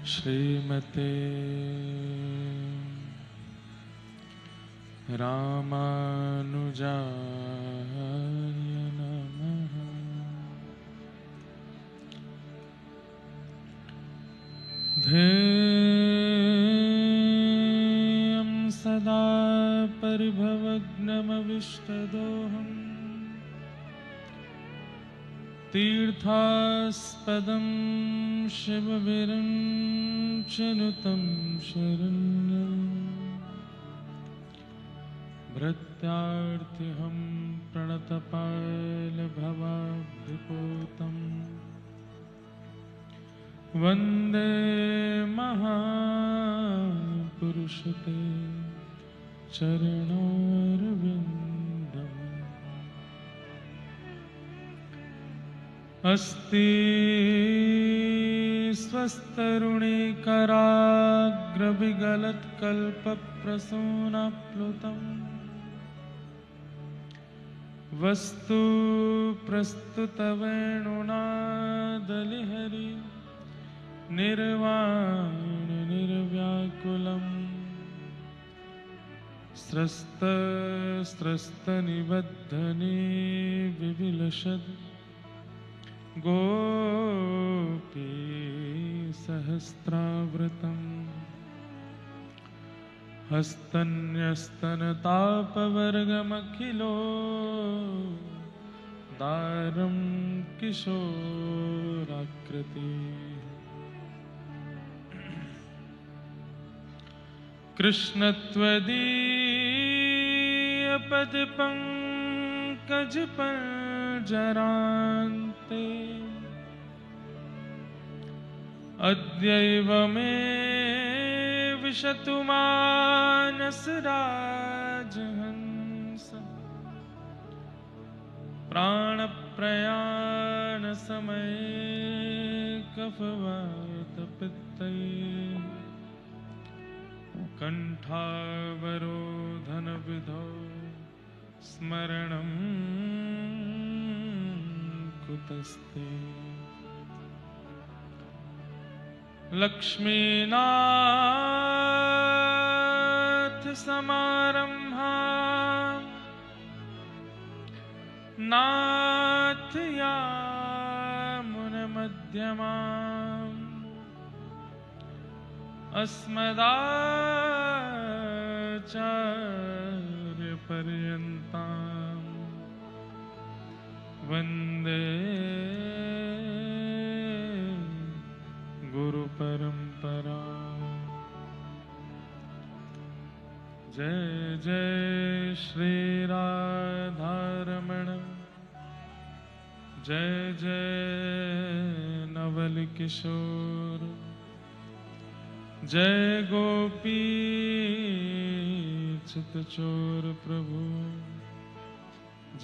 श्रीमते रामानुजाय नमः। ध्येयं सदा परिभवग्नमविष्टदोहम् तीर्थास्पदं शिवविरञ्चनुतं शरण्यं भृत्यार्थिहं प्रणतपालभवाब्धिपूतं वन्दे महापुरुषते चरणारविन्दम्। अस्ति स्वस्तरुणीकराग्रविगलत्कल्पप्रसूनाप्लुतं वस्तु प्रस्तुतवेणुनादलिहरि निर्वाणनिर्व्याकुलम् स्रस्तनिबद्धने विविलसद् गोपी सहस्रावृतम् हस्तन्यस्तनतापवर्गमखिलो दारं किशोराकृति कृष्णत्वदीयपदपङ्कजपञ्जरान्ते अद्यैव मे विशतु मानसराजहंस प्राणप्रयाणसमये कफवातपित्तैः कण्ठावरोधनविधौ स्मरणं कुतस्ते। लक्ष्मीनाथ समारम्भां नाथयामुनमध्यमाम् अस्मदाचार्यपर्यन्तां वन्दे गुरुपरम्परा। जय जय श्री राधारमण, जय जय नवल किशोर, जय गोपी चितचोर प्रभु,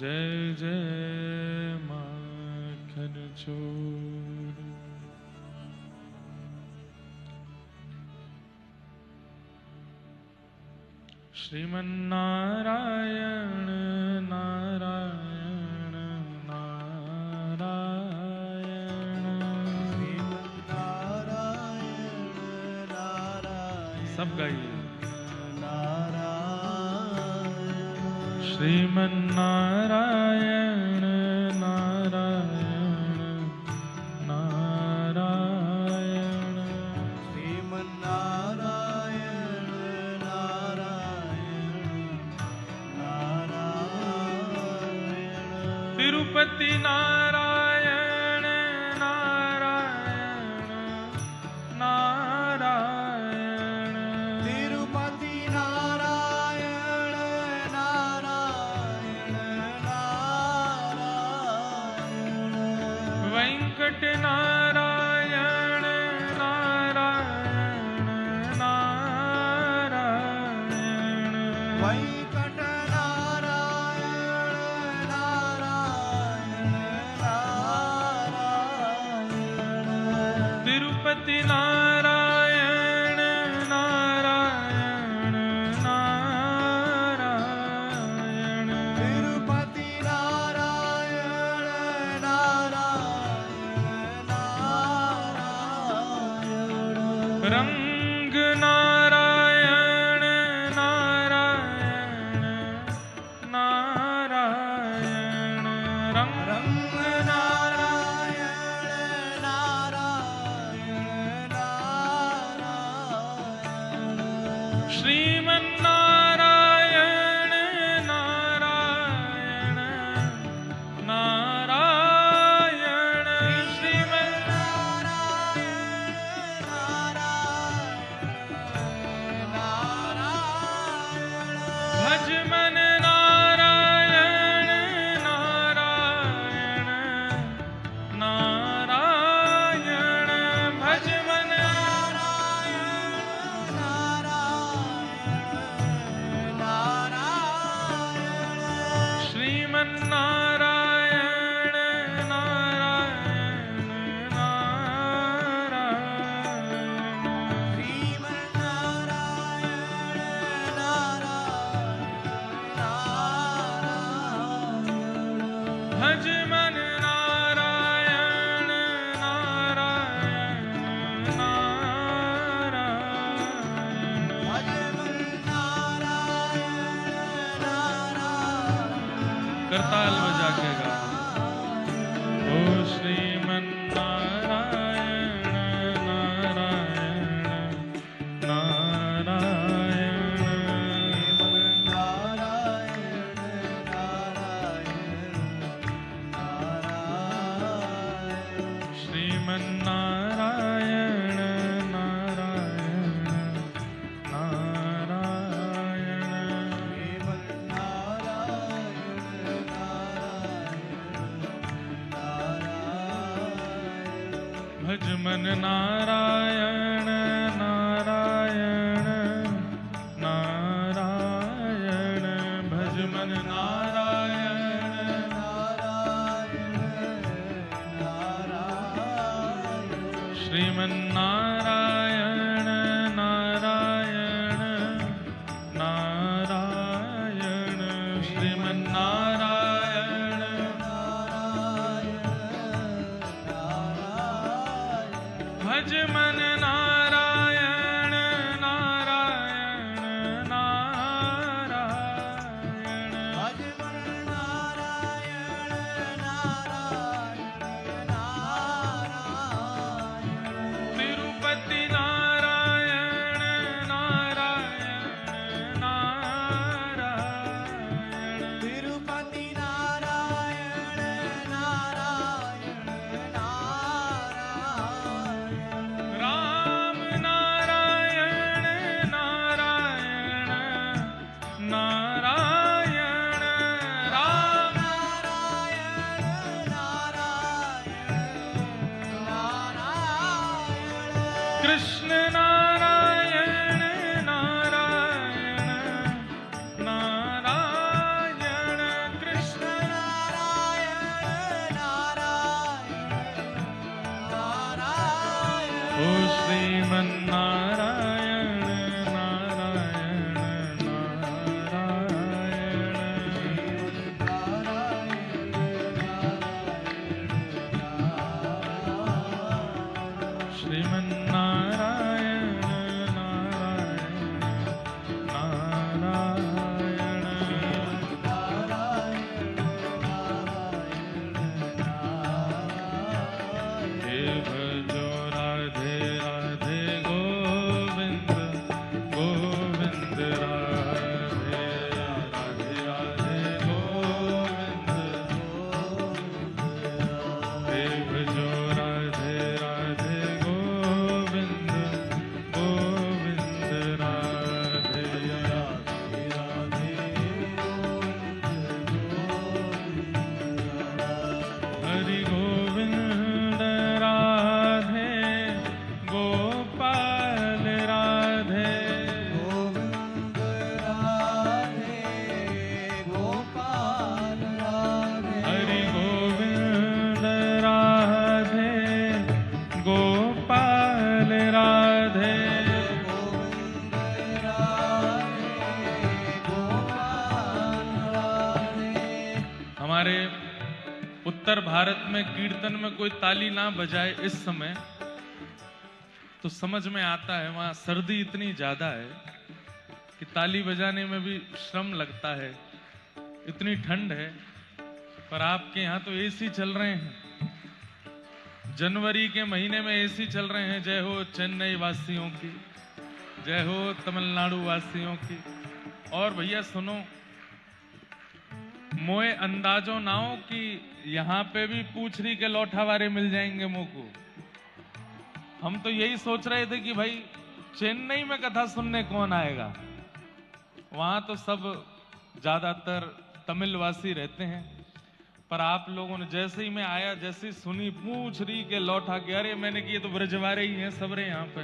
जय जय माखन चोर। श्रीमन्नारायण नारायण नारायण, श्रीमन्नारायण नारायण, सब गाइए। नारायण श्रीमन्नारायण नारायण नारायण, श्रीमन्नारायण नारायण नारायण, तिरुपति नारायण नारायण नारायण, तिरुपति नारायण नारायण नारायण, वेंकट नारायण नारायण नारायण, वैकट नारायण नारायण नारायण, तिरुपति नारायण नारायण नारायण, तिरुपति नारायण नारायण नारायण, रंग नारायण नारायण नारायण रंग रंग नारायण नारायण नारायण श्रीमन्नारायण नारायण नारायण भज मन नारायण नारायण नारायण भज मन श्रीमन्नारायण नारायण नारायण भज मन नारायण नारायण नारायण करताल बजा के गा ओ श्रीमन्नारायण नारायण नारायण श्रीमन्नारायण नारायण नारायण भज मन नारायण नारायण नारायण भज मन नारायण श्रीमन्नारायण नारायण नारायण श्रीमन्नारायण भज मन नारायण नारायण नारायण तिरुपति नारायण नारायण नारायण तिरुपति नारायण नारायण नारायण राम नारायण नारायण नारायण राम कृष्ण नारायण नारायण नारायण कृष्ण ओ श्रीमन्नारायण नारायण नारायण श्रीमन्नारायण नारायण नारायण हे भजो राधे राधे गोविंद गोविंद राधे राधे राधे गोविंद हे भजो राधे राधे गोविंद गोविंद राधे राधे राधे हरि गोविंद राधे गोपाल राधे गोविंद राधे गोपाल राधे हरि गोविंद राधे गोपाल राधे गोविंद राधे गोपाल राधे। हमारे उत्तर भारत में कीर्तन में कोई ताली ना बजाए इस समय, तो समझ में आता है। वहां सर्दी इतनी ज्यादा है कि ताली बजाने में भी श्रम लगता है, इतनी ठंड है। पर आपके यहाँ तो एसी चल रहे हैं, जनवरी के महीने में एसी चल रहे हैं। जय हो चेन्नई वासियों की, जय हो तमिलनाडु वासियों की। और भैया सुनो, मोए अंदाजो नाओ कि यहाँ पे भी पूछरी के लौठावारे मिल जाएंगे मुंह को। हम तो यही सोच रहे थे कि भाई चेन्नई में कथा सुनने कौन आएगा। वहां तो सब ज्यादातर तमिलवासी रहते हैं। पर आप लोगों ने जैसे ही मैं आया, जैसे ही सुनी पूछरी के लौठा के, अरे मैंने किए तो ब्रजवारे ही हैं सबरे यहाँ पे।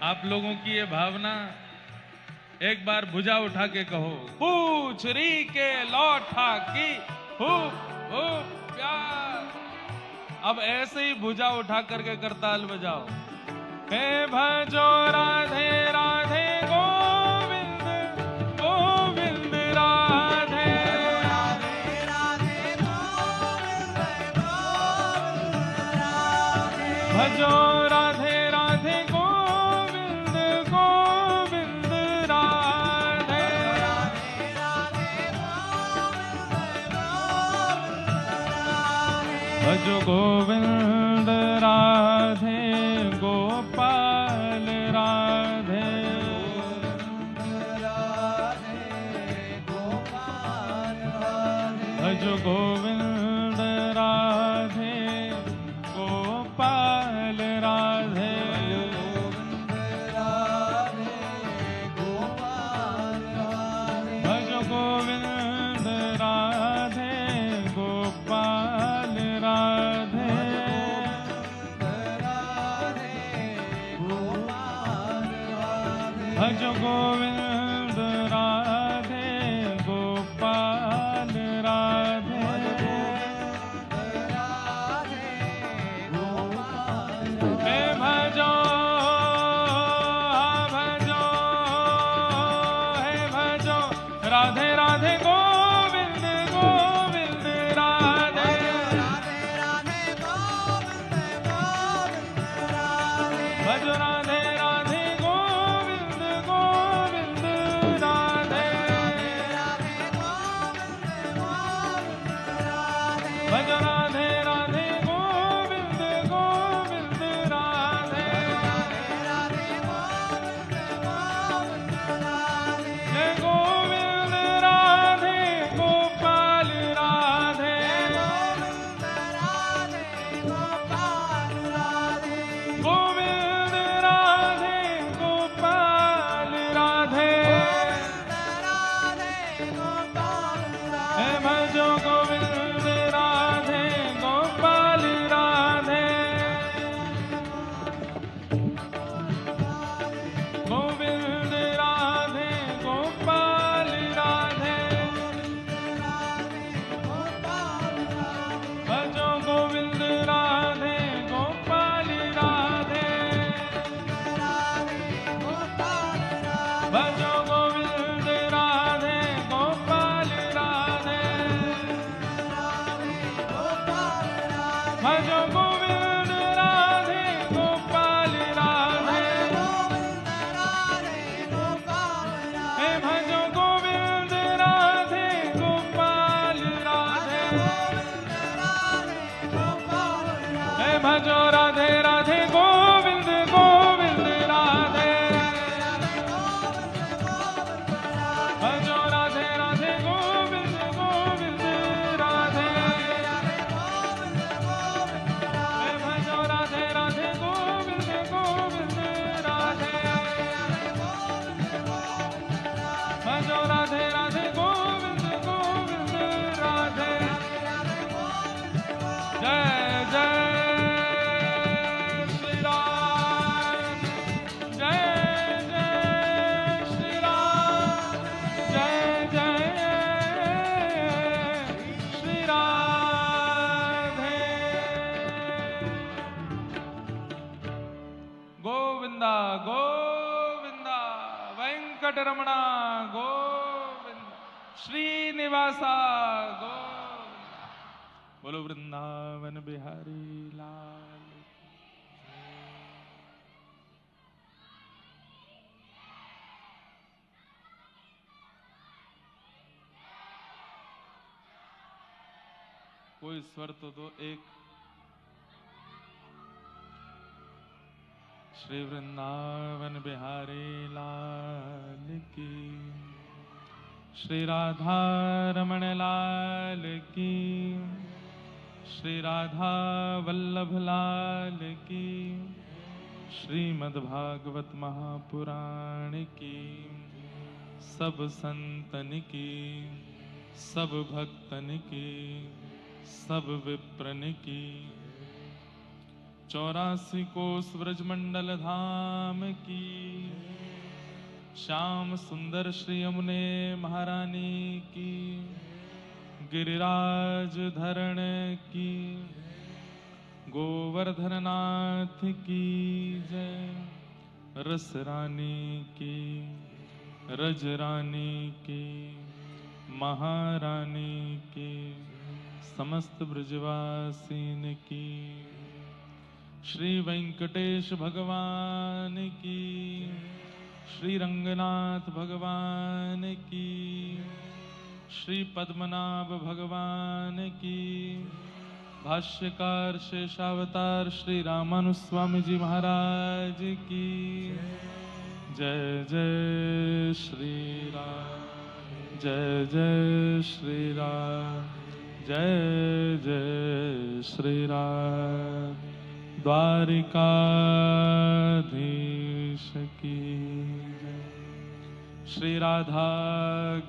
आप लोगों की ये भावना एक बार भुजा उठा के कहो, पूछरी के लौठा की खूब खूब प्यार। अब ऐसे ही भुजा उठा करके करताल बजाओ। हे भजो राधे राधे गोविंद गोविंद राधे राधे राधे गोविंद गोविंद राधे। भजो राधे राधे गोविंद गोविंद राधे राधे राधे गोविंद गोविंद राधे। भजो गोविंद राधे गोपाल राधे भजो गोविंद राधे गोपाल राधे भजो गोविंद राधे गोपाल राधे भजो गोविंद राधे गोपाल राधे। हे भजो भजो हे भजो राधे राधे गोविंद गोविंद राधे भजो राधे राधे गोविंद गोविंद राधे भजो राधे राधे गोविंद गोविंद राधे जय गोविंद राधे गोपाल राधे गोविंद राधे गोपाल राधे हे भजो गोविंद राधे गोपाल राधे गोविंद राधे गोपाल राधे भजो गोविंद राधे गोपाल राधे भजो गोविंद राधे गोपाल राधे भजो गोविंद राधे गोपाल राधे हे भजो गोविंद राधे गोपाल राधे हे भजो राधे राधे गोविंद गोविंद राधे भजो राधे राधे गोविंद गोविंद राधे हे भजो राधे राधे गोविंद गोविंद राधे भजो राधे राधे गोविंद गोविंद राधे जय जय श्री राम जय जय श्री राम जय जय श्री राधे गोविंदा गोविंदा वेंकटरमणा गोविंद श्रीनिवासा गोविंद बोलो वृंदावन बिहारी लाल। कोई स्वर तो दो एक। श्री वृंदावन बिहारी लाल की, श्री राधा रमण लाल की, श्री राधा वल्लभ लाल की, श्रीमद्भागवत महापुराण की, सब संतन की, सब भक्तन की, सब विप्रन की। 84 कोस व्रजमंडल धाम की, श्याम सुंदर श्री यमुने महारानी की, गिरिराज धरण की, गोवर्धन नाथ की जय। रस रानी की, रज रानी की, महारानी की, समस्त ब्रजवासीन की। श्री वेंकटेश भगवान की, श्री रंगनाथ भगवान की, श्री पद्मनाभ भगवान की, भाष्यकार शेषावतार श्री रामानुस्वामी जी महाराज की जय। जय श्री राम, जय जय श्री राम, जय जय श्री राम। द्वारिकाधीश की जय। श्री राधा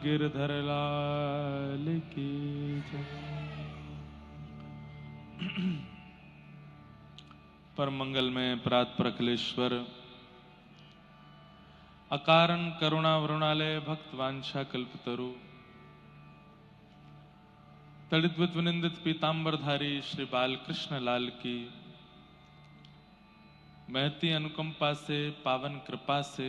गिरधर लाल की जय। परम मंगल में प्रात अखिलेश्वर, अकारण करुणा वरुणालय भक्त वांछा कल्पतरु, तड़ित विनिंदित पीतांबरधारी श्री बालकृष्ण लाल की महती अनुकंपा से, पावन कृपा से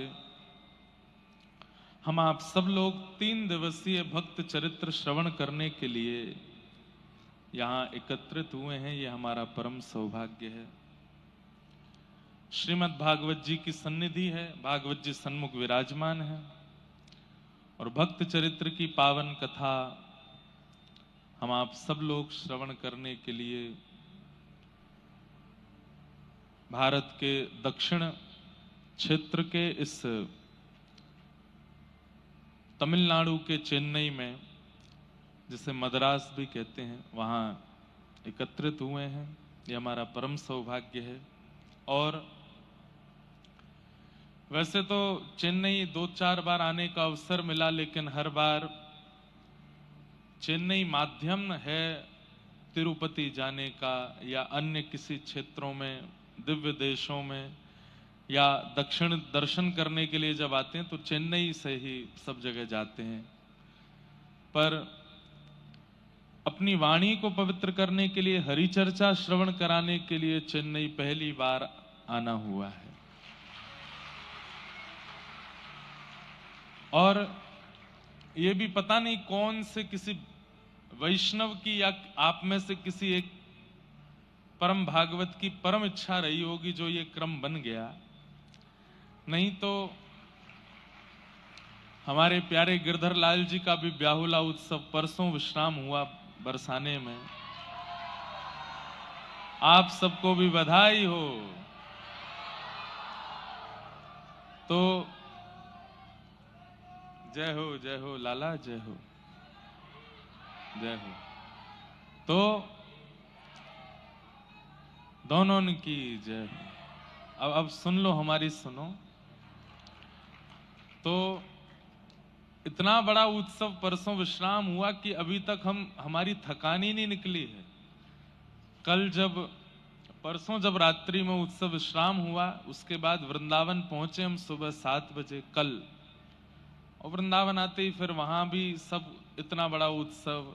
हम आप सब लोग 3 दिवसीय भक्त चरित्र श्रवण करने के लिए यहाँ एकत्रित हुए हैं। ये हमारा परम सौभाग्य है। श्रीमद् भागवत जी की सन्निधि है, भागवत जी सन्मुख विराजमान है और भक्त चरित्र की पावन कथा हम आप सब लोग श्रवण करने के लिए भारत के दक्षिण क्षेत्र के इस तमिलनाडु के चेन्नई में, जिसे मद्रास भी कहते हैं, वहाँ एकत्रित हुए हैं। ये हमारा परम सौभाग्य है। और वैसे तो चेन्नई 2-4 बार आने का अवसर मिला, लेकिन हर बार चेन्नई माध्यम है तिरुपति जाने का या अन्य किसी क्षेत्रों में, दिव्य देशों में या दक्षिण दर्शन करने के लिए जब आते हैं तो चेन्नई से ही सब जगह जाते हैं। पर अपनी वाणी को पवित्र करने के लिए, हरि चर्चा श्रवण कराने के लिए चेन्नई पहली बार आना हुआ है। और ये भी पता नहीं कौन से किसी वैष्णव की या आप में से किसी एक परम भागवत की परम इच्छा रही होगी जो ये क्रम बन गया। नहीं तो हमारे प्यारे गिरधर लाल जी का भी ब्याहुला उत्सव परसों विश्राम हुआ बरसाने में। आप सबको भी बधाई हो। तो जय हो लाला, जय हो, जय हो। तो दोनों की जय हो। अब सुन लो, हमारी सुनो। तो इतना बड़ा उत्सव परसों विश्राम हुआ कि अभी तक हमारी थकान ही नहीं निकली है। परसों जब रात्रि में उत्सव विश्राम हुआ, उसके बाद वृंदावन पहुंचे हम सुबह 7 बजे कल। और वृंदावन आते ही फिर वहां भी सब इतना बड़ा उत्सव,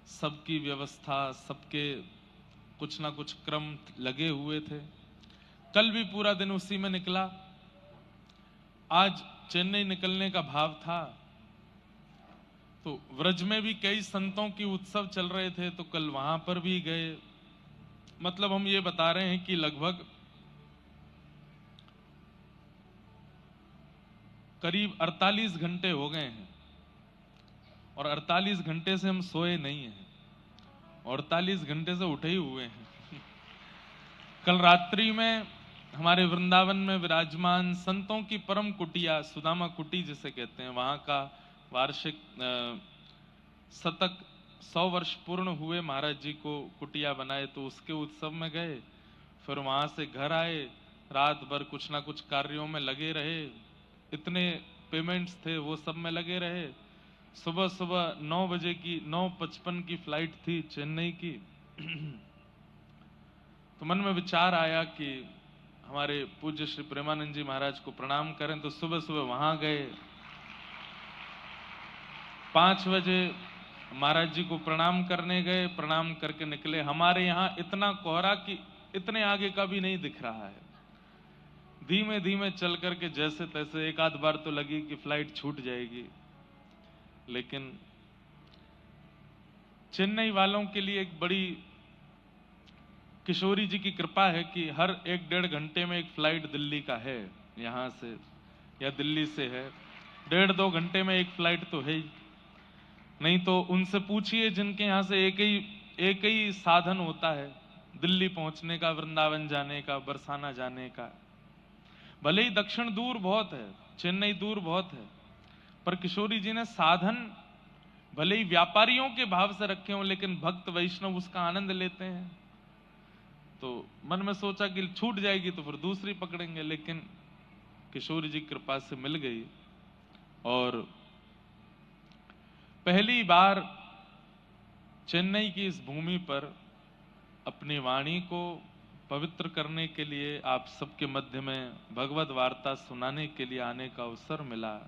सबकी व्यवस्था, सबके कुछ ना कुछ क्रम लगे हुए थे। कल भी पूरा दिन उसी में निकला। आज चेन्नई निकलने का भाव था, तो व्रज में भी कई संतों की उत्सव चल रहे थे, तो कल वहां पर भी गए। मतलब हम ये बता रहे हैं कि लगभग करीब 48 घंटे हो गए हैं और 48 घंटे से हम सोए नहीं हैं। 48 घंटे से उठे ही हुए हैं। कल रात्रि में हमारे वृंदावन में विराजमान संतों की परम कुटिया, सुदामा कुटी जिसे कहते हैं, वहां का वार्षिक शतक 100 वर्ष पूर्ण हुए महाराज जी को कुटिया बनाए, तो उसके उत्सव में गए। फिर वहां से घर आए, रात भर कुछ ना कुछ कार्यों में लगे रहे, इतने पेमेंट्स थे वो सब में लगे रहे। सुबह सुबह 9 बजे की 9:55 की फ्लाइट थी चेन्नई की। तो मन में विचार आया कि हमारे पूज्य श्री प्रेमानंद जी महाराज को प्रणाम करें, तो सुबह सुबह वहां गए। 5 बजे महाराज जी को प्रणाम करने गए, प्रणाम करके निकले। हमारे यहाँ इतना कोहरा कि इतने आगे का भी नहीं दिख रहा है। धीमे धीमे चल करके जैसे तैसे, एक आध बार तो लगी कि फ्लाइट छूट जाएगी, लेकिन चेन्नई वालों के लिए एक बड़ी किशोरी जी की कृपा है कि हर 1-1.5 घंटे में एक फ्लाइट दिल्ली का है, यहां से या दिल्ली से है। 1.5-2 घंटे में एक फ्लाइट तो है ही। नहीं तो उनसे पूछिए जिनके यहां से एक ही साधन होता है दिल्ली पहुंचने का, वृंदावन जाने का, बरसाना जाने का। भले ही दक्षिण दूर बहुत है, चेन्नई दूर बहुत है, पर किशोरी जी ने साधन भले ही व्यापारियों के भाव से रखे हों, लेकिन भक्त वैष्णव उसका आनंद लेते हैं। तो मन में सोचा कि छूट जाएगी तो फिर दूसरी पकड़ेंगे, लेकिन किशोरी जी कृपा से मिल गई। और पहली बार चेन्नई की इस भूमि पर अपनी वाणी को पवित्र करने के लिए, आप सबके मध्य में भगवत वार्ता सुनाने के लिए आने का अवसर मिला।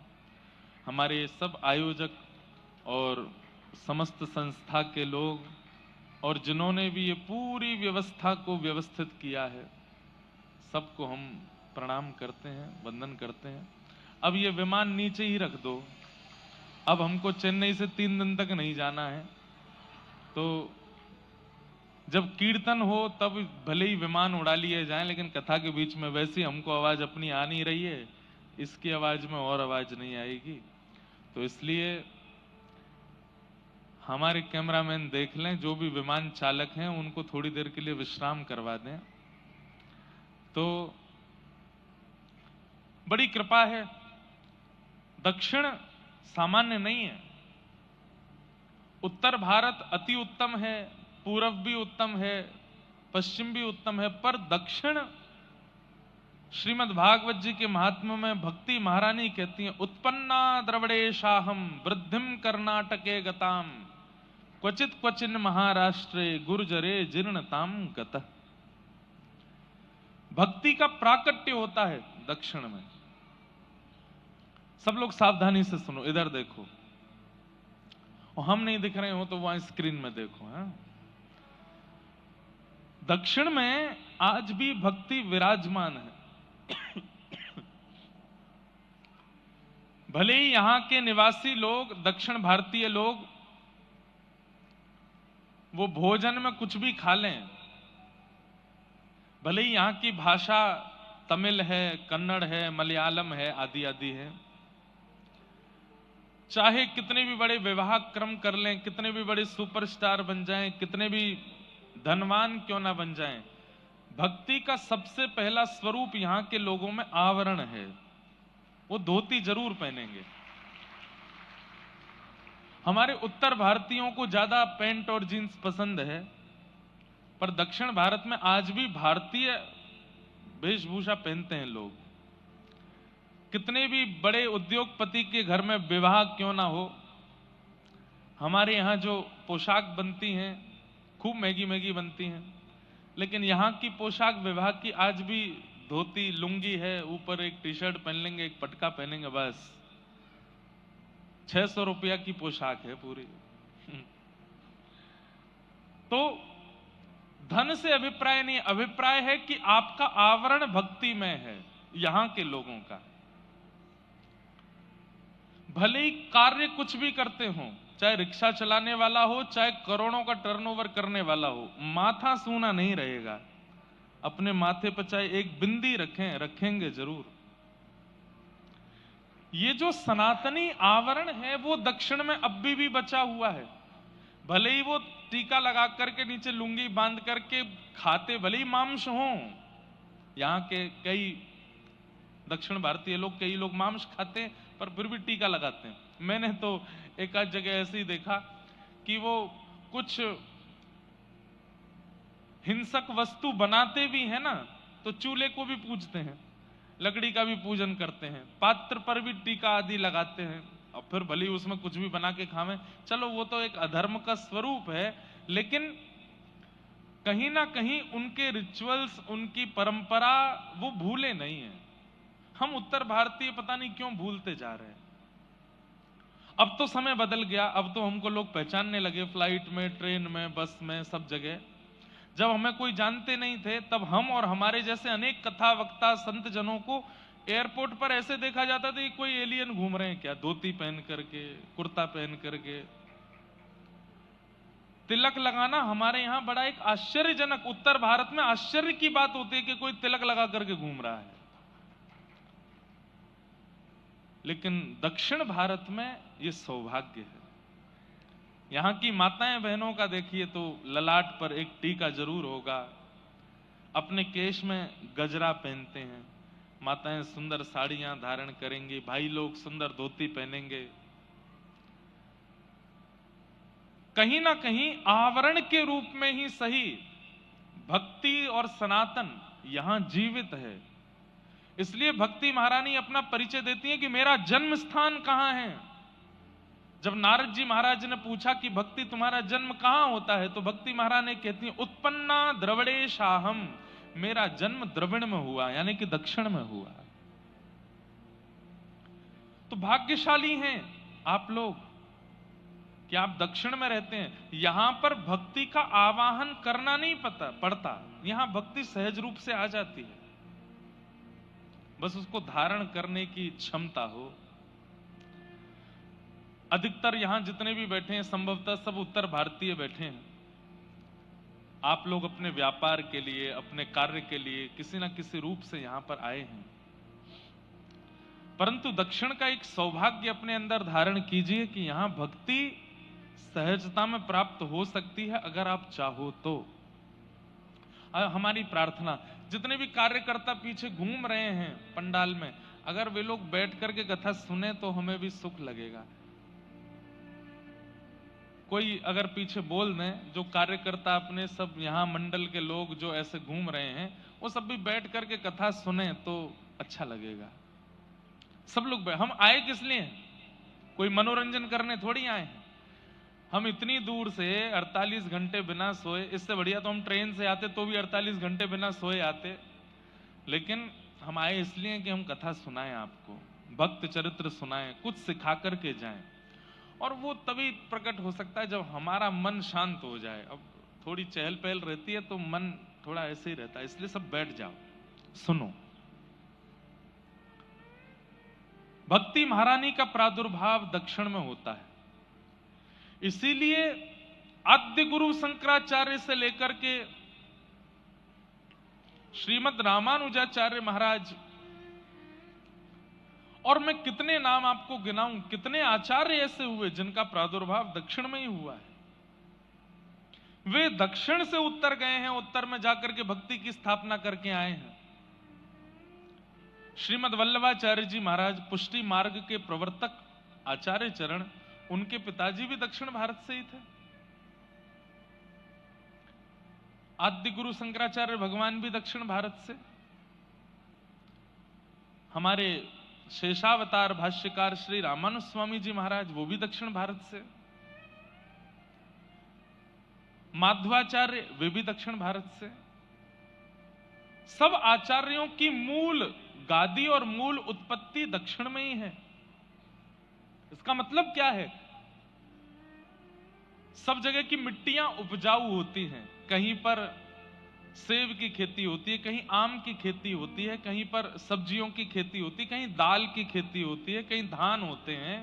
हमारे सब आयोजक और समस्त संस्था के लोग और जिन्होंने भी ये पूरी व्यवस्था को व्यवस्थित किया है, सबको हम प्रणाम करते हैं, वंदन करते हैं। अब ये विमान नीचे ही रख दो, अब हमको चेन्नई से 3 दिन तक नहीं जाना है। तो जब कीर्तन हो तब भले ही विमान उड़ा लिए जाएं, लेकिन कथा के बीच में वैसे हमको आवाज अपनी आ नहीं रही है, इसकी आवाज में और आवाज नहीं आएगी। तो इसलिए हमारे कैमरामैन देख लें, जो भी विमान चालक हैं उनको थोड़ी देर के लिए विश्राम करवा दें। तो बड़ी कृपा है, दक्षिण सामान्य नहीं है। उत्तर भारत अति उत्तम है, पूर्व भी उत्तम है, पश्चिम भी उत्तम है, पर दक्षिण श्रीमद् भागवत जी के महात्म्य में भक्ति महारानी कहती हैं, उत्पन्ना द्रविड़ेशाहम वृद्धिम कर्नाटके गताम क्वचित क्वचिन महाराष्ट्रे गुर्जरे जीर्णताम गतः। भक्ति का प्राकट्य होता है दक्षिण में। सब लोग सावधानी से सुनो, इधर देखो, और हम नहीं दिख रहे हो तो वहां स्क्रीन में देखो। है दक्षिण में आज भी भक्ति विराजमान है। भले ही यहां के निवासी लोग, दक्षिण भारतीय लोग, वो भोजन में कुछ भी खा लें, भले ही यहां की भाषा तमिल है, कन्नड़ है, मलयालम है, आदि आदि है, चाहे कितने भी बड़े विवाह क्रम कर लें, कितने भी बड़े सुपरस्टार बन जाएं, कितने भी धनवान क्यों ना बन जाएं, भक्ति का सबसे पहला स्वरूप यहां के लोगों में आवरण है। वो धोती जरूर पहनेंगे। हमारे उत्तर भारतीयों को ज्यादा पैंट और जीन्स पसंद है, पर दक्षिण भारत में आज भी भारतीय वेशभूषा पहनते हैं लोग। कितने भी बड़े उद्योगपति के घर में विवाह क्यों ना हो, हमारे यहाँ जो पोशाक बनती हैं खूब महंगी महंगी बनती हैं, लेकिन यहाँ की पोशाक विवाह की आज भी धोती लुंगी है, ऊपर एक टी शर्ट पहन लेंगे, एक पटका पहनेंगे, बस 600 रुपया की पोशाक है पूरी। तो धन से अभिप्राय नहीं, अभिप्राय है कि आपका आवरण भक्ति में है यहां के लोगों का। भले ही कार्य कुछ भी करते हो, चाहे रिक्शा चलाने वाला हो, चाहे करोड़ों का टर्नओवर करने वाला हो, माथा सूना नहीं रहेगा। अपने माथे पर चाहे एक बिंदी रखेंगे जरूर। ये जो सनातनी आवरण है वो दक्षिण में अब भी बचा हुआ है। भले ही वो टीका लगा करके नीचे लुंगी बांध करके खाते भले ही मांस हो, यहाँ के कई दक्षिण भारतीय लोग, कई लोग मांस खाते हैं पर फिर भी टीका लगाते हैं। मैंने तो एक आध जगह ऐसे ही देखा कि वो कुछ हिंसक वस्तु बनाते भी हैं ना, तो चूल्हे को भी पूजते हैं, लकड़ी का भी पूजन करते हैं, पात्र पर भी टीका आदि लगाते हैं, और फिर भले उसमें कुछ भी बना के खावें। चलो वो तो एक अधर्म का स्वरूप है, लेकिन कहीं ना कहीं उनके रिचुअल्स, उनकी परंपरा वो भूले नहीं है। हम उत्तर भारतीय पता नहीं क्यों भूलते जा रहे हैं। अब तो समय बदल गया, अब तो हमको लोग पहचानने लगे, फ्लाइट में, ट्रेन में, बस में, सब जगह। जब हमें कोई जानते नहीं थे तब हम और हमारे जैसे अनेक कथा वक्ता संत जनों को एयरपोर्ट पर ऐसे देखा जाता था कि कोई एलियन घूम रहे हैं क्या, धोती पहन करके, कुर्ता पहन करके। तिलक लगाना हमारे यहां बड़ा एक आश्चर्यजनक, उत्तर भारत में आश्चर्य की बात होती है कि कोई तिलक लगा करके घूम रहा है, लेकिन दक्षिण भारत में यह सौभाग्य है। यहां की माताएं बहनों का देखिए तो ललाट पर एक टीका जरूर होगा, अपने केश में गजरा पहनते हैं, माताएं सुंदर साड़ियां धारण करेंगी, भाई लोग सुंदर धोती पहनेंगे। कहीं ना कहीं आवरण के रूप में ही सही, भक्ति और सनातन यहां जीवित है। इसलिए भक्ति महारानी अपना परिचय देती है कि मेरा जन्म स्थान कहां है। जब नारद जी महाराज ने पूछा कि भक्ति तुम्हारा जन्म कहां होता है, तो भक्ति महारानी कहती है उत्पन्ना द्रविड़ेशाहम, मेरा जन्म द्रविड़ में हुआ, यानी कि दक्षिण में हुआ। तो भाग्यशाली हैं आप लोग कि आप दक्षिण में रहते हैं। यहां पर भक्ति का आवाहन करना नहीं पड़ता, यहां भक्ति सहज रूप से आ जाती है, बस उसको धारण करने की क्षमता हो। अधिकतर यहां जितने भी बैठे हैं संभवतः सब उत्तर भारतीय बैठे हैं। आप लोग अपने व्यापार के लिए, अपने कार्य के लिए किसी ना किसी रूप से यहां पर आए हैं, परंतु दक्षिण का एक सौभाग्य अपने अंदर धारण कीजिए कि यहां भक्ति सहजता में प्राप्त हो सकती है अगर आप चाहो तो। हमारी प्रार्थना, जितने भी कार्यकर्ता पीछे घूम रहे हैं पंडाल में, अगर वे लोग बैठ करके कथा सुने तो हमें भी सुख लगेगा। कोई अगर पीछे बोल दें, जो कार्यकर्ता अपने सब यहाँ मंडल के लोग जो ऐसे घूम रहे हैं, वो सब भी बैठ करके कथा सुने तो अच्छा लगेगा। सब लोग हम आए किस लिए? कोई मनोरंजन करने थोड़ी आए हैं। हम इतनी दूर से 48 घंटे बिना सोए, इससे बढ़िया तो हम ट्रेन से आते तो भी 48 घंटे बिना सोए आते, लेकिन हम आए इसलिए कि हम कथा सुनाएं, आपको भक्त चरित्र सुनाएं, कुछ सिखा करके जाएं। और वो तभी प्रकट हो सकता है जब हमारा मन शांत हो जाए। अब थोड़ी चहल पहल रहती है तो मन थोड़ा ऐसे ही रहता है, इसलिए सब बैठ जाओ, सुनो। भक्ति महारानी का प्रादुर्भाव दक्षिण में होता है, इसीलिए आद्य गुरु शंकराचार्य से लेकर के श्रीमद रामानुजाचार्य महाराज, और मैं कितने नाम आपको गिनाऊं, कितने आचार्य ऐसे हुए जिनका प्रादुर्भाव दक्षिण में ही हुआ है। वे दक्षिण से उत्तर गए हैं, उत्तर में जाकर के भक्ति की स्थापना करके आए हैं। श्रीमद वल्लभाचार्य जी महाराज पुष्टि मार्ग के प्रवर्तक आचार्य चरण, उनके पिताजी भी दक्षिण भारत से ही थे। आद्य गुरु शंकराचार्य भगवान भी दक्षिण भारत से। हमारे शेषावतार भाष्यकार श्री रामानुज स्वामी जी महाराज, वो भी दक्षिण भारत से। माध्वाचार्य, वे भी दक्षिण भारत से। सब आचार्यों की मूल गादी और मूल उत्पत्ति दक्षिण में ही है। इसका मतलब क्या है? सब जगह की मिट्टियां उपजाऊ होती हैं, कहीं पर सेब की खेती होती है, कहीं आम की खेती होती है, कहीं पर सब्जियों की खेती होती है, कहीं दाल की खेती होती है, कहीं धान होते हैं।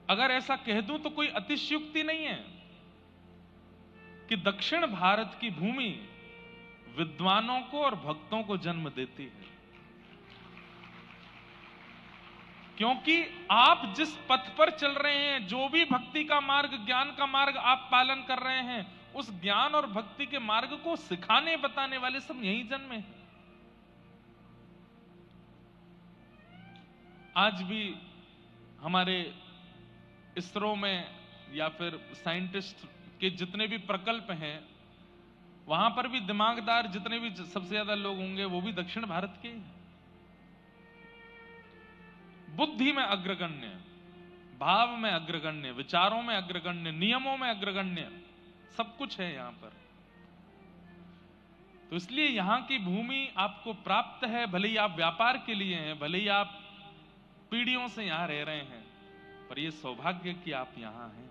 अगर ऐसा कह दूं तो कोई अतिशयोक्ति नहीं है कि दक्षिण भारत की भूमि विद्वानों को और भक्तों को जन्म देती है। क्योंकि आप जिस पथ पर चल रहे हैं, जो भी भक्ति का मार्ग, ज्ञान का मार्ग आप पालन कर रहे हैं, उस ज्ञान और भक्ति के मार्ग को सिखाने बताने वाले सब यही जन्मे हैं। आज भी हमारे इसरो में या फिर साइंटिस्ट के जितने भी प्रकल्प हैं, वहां पर भी दिमागदार जितने भी सबसे ज्यादा लोग होंगे वो भी दक्षिण भारत के हैं। बुद्धि में अग्रगण्य, भाव में अग्रगण्य, विचारों में अग्रगण्य, नियमों में अग्रगण्य, सब कुछ है यहां पर। तो इसलिए यहां की भूमि आपको प्राप्त है, भले ही आप व्यापार के लिए हैं, भले ही आप पीढ़ियों से यहां रह रहे हैं, पर यह सौभाग्य कि आप यहां हैं।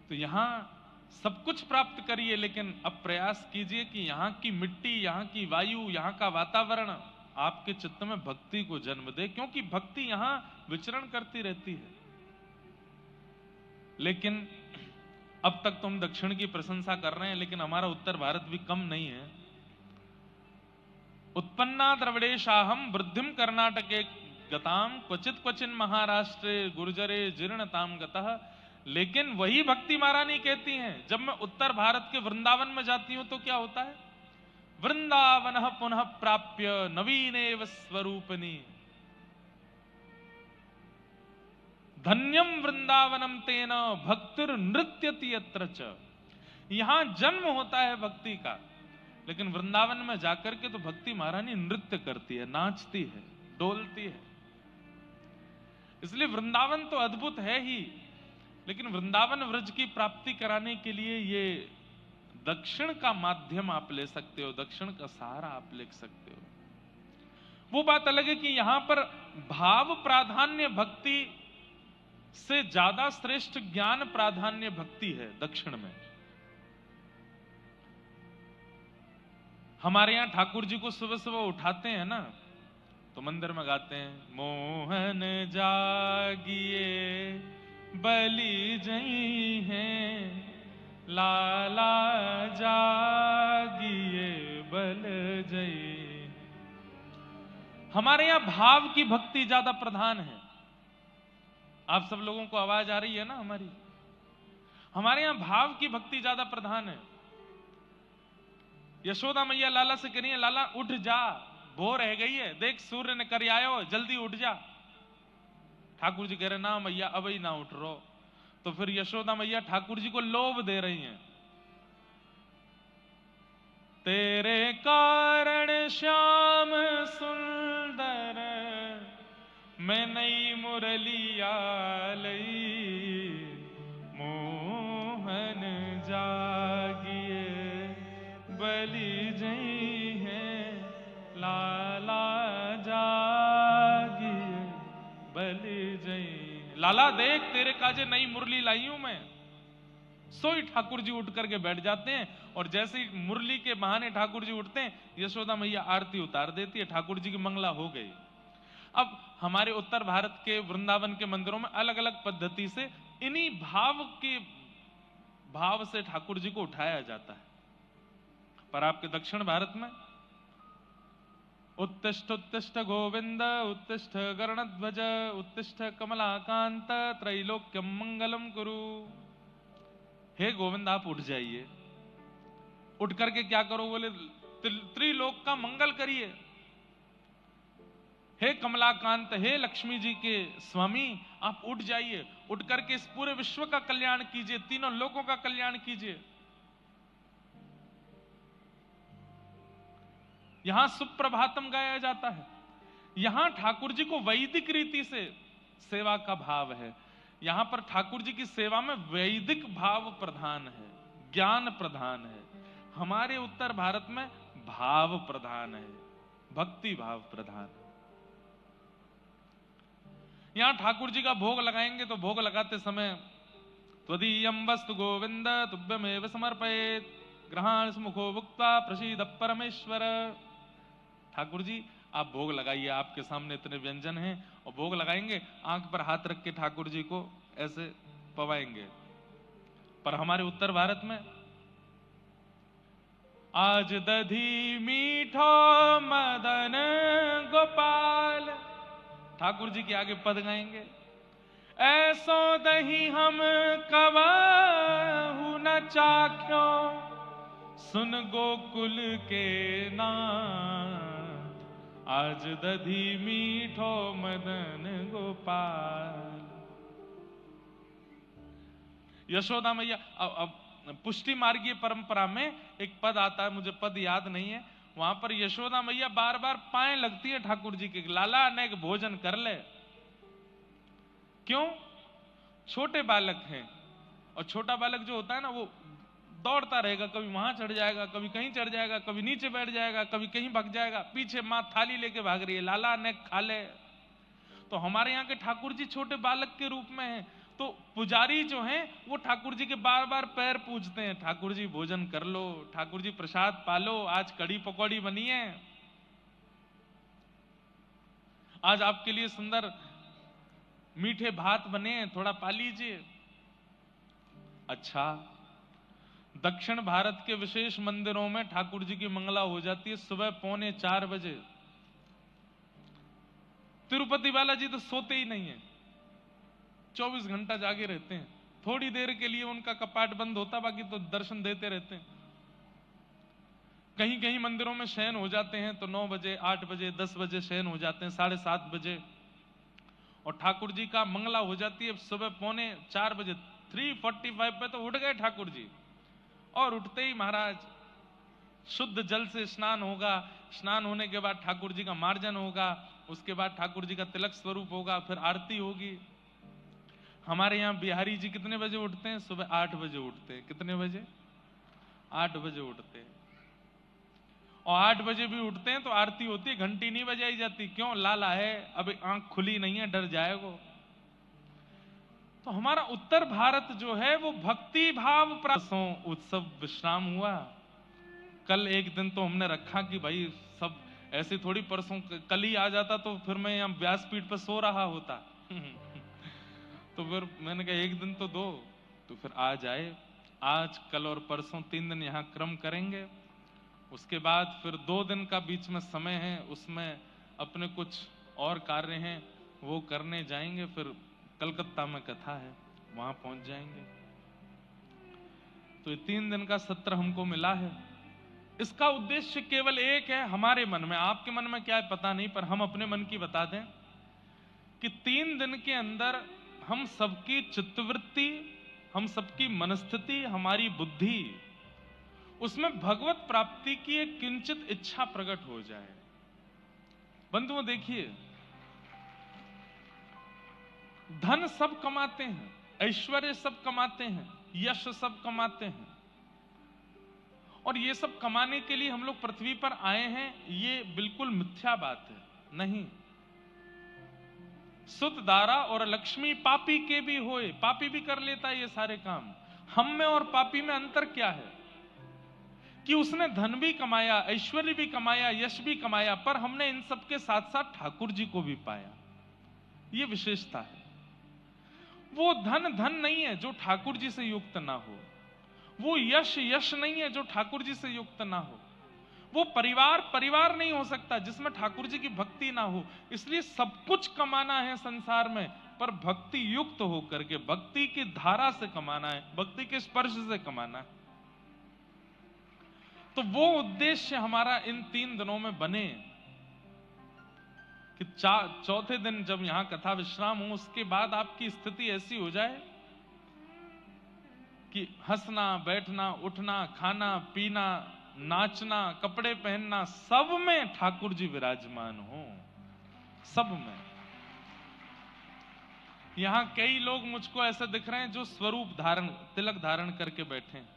तो यहां सब कुछ प्राप्त करिए, लेकिन अब प्रयास कीजिए कि यहां की मिट्टी, यहां की वायु, यहां का वातावरण आपके चित्त में भक्ति को जन्म दे, क्योंकि भक्ति यहां विचरण करती रहती है। लेकिन अब तक तो हम दक्षिण की प्रशंसा कर रहे हैं, लेकिन हमारा उत्तर भारत भी कम नहीं है। उत्पन्ना द्रविड़ेशाहम वृद्धिम कर्नाटके गताम क्वचित क्वचिन महाराष्ट्रे गुर्जरे जीर्णताम गतः। लेकिन वही भक्ति महारानी कहती हैं, जब मैं उत्तर भारत के वृंदावन में जाती हूं तो क्या होता है? वृंदावन पुनः प्राप्य नवीनेव स्वरूपिणी, धन्यम वृंदावनम तेन भक्तिर नृत्यति यत्र च। यहां जन्म होता है भक्ति का, लेकिन वृंदावन में जाकर के तो भक्ति महारानी नृत्य करती है, नाचती है, डोलती है। इसलिए वृंदावन तो अद्भुत है ही, लेकिन वृंदावन व्रज की प्राप्ति कराने के लिए ये दक्षिण का माध्यम आप ले सकते हो, दक्षिण का सहारा आप ले सकते हो। वो बात अलग है कि यहां पर भाव प्राधान्य भक्ति से ज्यादा श्रेष्ठ ज्ञान प्राधान्य भक्ति है दक्षिण में। हमारे यहां ठाकुर जी को सुबह सुबह उठाते हैं ना, तो मंदिर में गाते हैं, मोहन जागिए बलि जई हैं, लाला जागिए बल जई। हमारे यहां भाव की भक्ति ज्यादा प्रधान है। आप सब लोगों को आवाज आ रही है ना हमारी? हमारे यहां भाव की भक्ति ज्यादा प्रधान है। यशोदा मैया लाला से कह रही है, लाला उठ जा, भोर रह गई है, देख सूर्य ने कर आयो, जल्दी उठ जा। ठाकुर जी कह रहे, ना मैया अब ही ना उठ रो। तो फिर यशोदा मैया ठाकुर जी को लोभ दे रही हैं, तेरे कारण श्याम सुंदर मैं नई मुरलिया लई, मोहन जागिए बलि जई है, लाला जागिए बलि जई। लाला देख तेरे काजे नई मुरली लाई हूं मैं। सोई ठाकुर जी उठ करके बैठ जाते हैं, और जैसे ही मुरली के बहाने ठाकुर जी उठते हैं, यशोदा मैया आरती उतार देती है, ठाकुर जी की मंगला हो गई। अब हमारे उत्तर भारत के वृंदावन के मंदिरों में अलग अलग पद्धति से इन्हीं भाव से ठाकुर जी को उठाया जाता है। पर आपके दक्षिण भारत में उत्तिष्ठ उत्तिष्ठ गोविंद, उत्तिष्ठ गरुणध्वज, उत्तिष्ठ कमलाकांत, त्रैलोक्यम मंगलम कुरु। हे गोविंद आप उठ जाइए, उठ करके क्या करो? बोले त्रिलोक का मंगल करिए। हे कमलाकांत, हे लक्ष्मी जी के स्वामी, आप उठ जाइए, उठ करके इस पूरे विश्व का कल्याण कीजिए, तीनों लोकों का कल्याण कीजिए। यहां सुप्रभातम गाया जाता है। यहां ठाकुर जी को वैदिक रीति से सेवा का भाव है। यहां पर ठाकुर जी की सेवा में वैदिक भाव प्रधान है, ज्ञान प्रधान है। हमारे उत्तर भारत में भाव प्रधान है, भक्ति भाव प्रधान है। यहां ठाकुर जी का भोग लगाएंगे तो भोग लगाते समय त्वदीयं वस्तु गोविंद तुभ्यमेव समर्पयेत्, ग्रहाण मुखो भुक्त्वा प्रसीद परमेश्वर। ठाकुर जी आप भोग लगाइए, आपके सामने इतने व्यंजन हैं, और भोग लगाएंगे, आंख पर हाथ रख के ठाकुर जी को ऐसे पवाएंगे। पर हमारे उत्तर भारत में आज दधी मीठो मदन गोपाल, ठाकुर जी के आगे पद गाएंगे, ऐसो दही हम कबहु न चाख्यो, सुन गोकुल के नाथ, आज दधी मीठो मदन गोपाल। यशोदा मैया, अब पुष्टि मार्गीय परंपरा में एक पद आता है, मुझे पद याद नहीं है, वहां पर यशोदा मैया बार बार पाए लगती है ठाकुर जी के, लाला अनेक भोजन कर ले। क्यों? छोटे बालक हैं, और छोटा बालक जो होता है ना, वो दौड़ता रहेगा, कभी वहां चढ़ जाएगा, कभी कहीं चढ़ जाएगा, कभी नीचे बैठ जाएगा, कभी कहीं भाग जाएगा, पीछे मां थाली लेके भाग रही है, लाला अनेक खा ले। तो हमारे यहाँ के ठाकुर जी छोटे बालक के रूप में हैं, तो पुजारी जो हैं वो ठाकुर जी के बार बार पैर पूजते हैं, ठाकुर जी भोजन कर लो, ठाकुर जी प्रसाद पालो, आज कड़ी पकौड़ी बनी है, आज आपके लिए सुंदर मीठे भात बने हैं, थोड़ा पा लीजिए। अच्छा, दक्षिण भारत के विशेष मंदिरों में ठाकुर जी की मंगला हो जाती है सुबह 3:45 बजे। तिरुपति बालाजी तो सोते ही नहीं है, 24 घंटा जागे रहते हैं, थोड़ी देर के लिए उनका कपाट बंद होता, बाकी तो दर्शन देते रहते हैं। कहीं कहीं मंदिरों में शयन हो जाते हैं तो 9 बजे, 8 बजे, 10 बजे शयन हो जाते हैं, 7:30 बजे, और ठाकुर जी का मंगला हो जाती है सुबह 3:45 बजे। 3:45 पे तो उठ गए ठाकुर जी, और उठते ही महाराज शुद्ध जल से स्नान होगा, स्नान होने के बाद ठाकुर जी का मार्जन होगा, उसके बाद ठाकुर जी का तिलक स्वरूप होगा, फिर आरती होगी। हमारे यहाँ बिहारी जी कितने बजे उठते हैं? सुबह 8 बजे उठते हैं। कितने बजे? 8 बजे उठते हैं, और 8 बजे भी उठते हैं तो आरती होती है, घंटी नहीं बजाई जाती। क्यों? लाला है, अभी आंख खुली नहीं है, डर जाएगा। तो हमारा उत्तर भारत जो है वो भक्ति भाव परसों उत्सव विश्राम हुआ, कल एक दिन तो हमने रखा कि भाई सब ऐसे थोड़ी, परसों कल ही आ जाता तो फिर मैं यहाँ व्यासपीठ पर सो रहा होता। तो फिर मैंने कहा एक दिन तो दो, तो फिर आ जाए, आज कल और परसों 3 दिन यहाँ क्रम करेंगे, उसके बाद फिर 2 दिन का बीच में समय है, उसमें अपने कुछ और कार्य हैं वो करने जाएंगे, फिर कलकत्ता में कथा है वहां पहुंच जाएंगे। तो ये 3 दिन का सत्र हमको मिला है। इसका उद्देश्य केवल एक है हमारे मन में, आपके मन में क्या है पता नहीं, पर हम अपने मन की बता दें कि 3 दिन के अंदर हम सबकी चित्तवृत्ति, हम सबकी मनस्थिति, हमारी बुद्धि, उसमें भगवत प्राप्ति की एक किंचित इच्छा प्रकट हो जाए। बंधुओं देखिए, धन सब कमाते हैं, ऐश्वर्य सब कमाते हैं, यश सब कमाते हैं, और ये सब कमाने के लिए हम लोग पृथ्वी पर आए हैं, ये बिल्कुल मिथ्या बात है। नहीं, सुत दारा और लक्ष्मी पापी के भी होए, पापी भी कर लेता है ये सारे काम। हम में और पापी में अंतर क्या है कि उसने धन भी कमाया, ऐश्वर्य भी कमाया, यश भी कमाया, पर हमने इन सब के साथ साथ ठाकुर जी को भी पाया। ये विशेषता है। वो धन धन नहीं है जो ठाकुर जी से युक्त ना हो, वो यश यश नहीं है जो ठाकुर जी से युक्त ना हो, वो परिवार परिवार नहीं हो सकता जिसमें ठाकुर जी की भक्ति ना हो। इसलिए सब कुछ कमाना है संसार में, पर भक्ति युक्त होकर के, भक्ति की धारा से कमाना है, भक्ति के स्पर्श से कमाना है। तो वो उद्देश्य हमारा इन 3 दिनों में बने कि चौथे दिन जब यहां कथा विश्राम हो, उसके बाद आपकी स्थिति ऐसी हो जाए कि हंसना, बैठना, उठना, खाना, पीना, नाचना, कपड़े पहनना, सब में ठाकुर जी विराजमान हो, सब में। यहां कई लोग मुझको ऐसे दिख रहे हैं जो स्वरूप धारण, तिलक धारण करके बैठे हैं,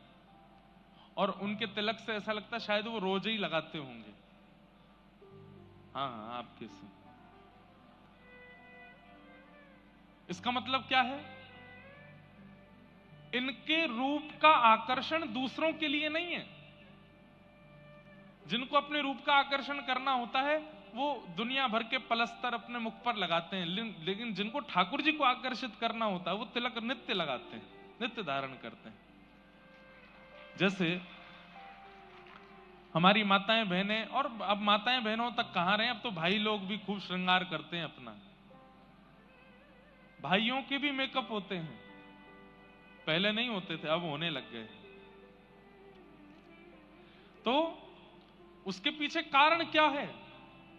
और उनके तिलक से ऐसा लगता है शायद वो रोज ही लगाते होंगे। हाँ, आपके से। इसका मतलब क्या है? इनके रूप का आकर्षण दूसरों के लिए नहीं है। जिनको अपने रूप का आकर्षण करना होता है वो दुनिया भर के पलस्तर अपने मुख पर लगाते हैं, लेकिन जिनको ठाकुर जी को आकर्षित करना होता है वो तिलक नित्य लगाते हैं, नित्य धारण करते हैं। जैसे हमारी माताएं बहनें, और अब माताएं बहनों तक कहां रहे, अब तो भाई लोग भी खूब श्रृंगार करते हैं अपना, भाइयों के भी मेकअप होते हैं, पहले नहीं होते थे, अब होने लग गए। तो उसके पीछे कारण क्या है?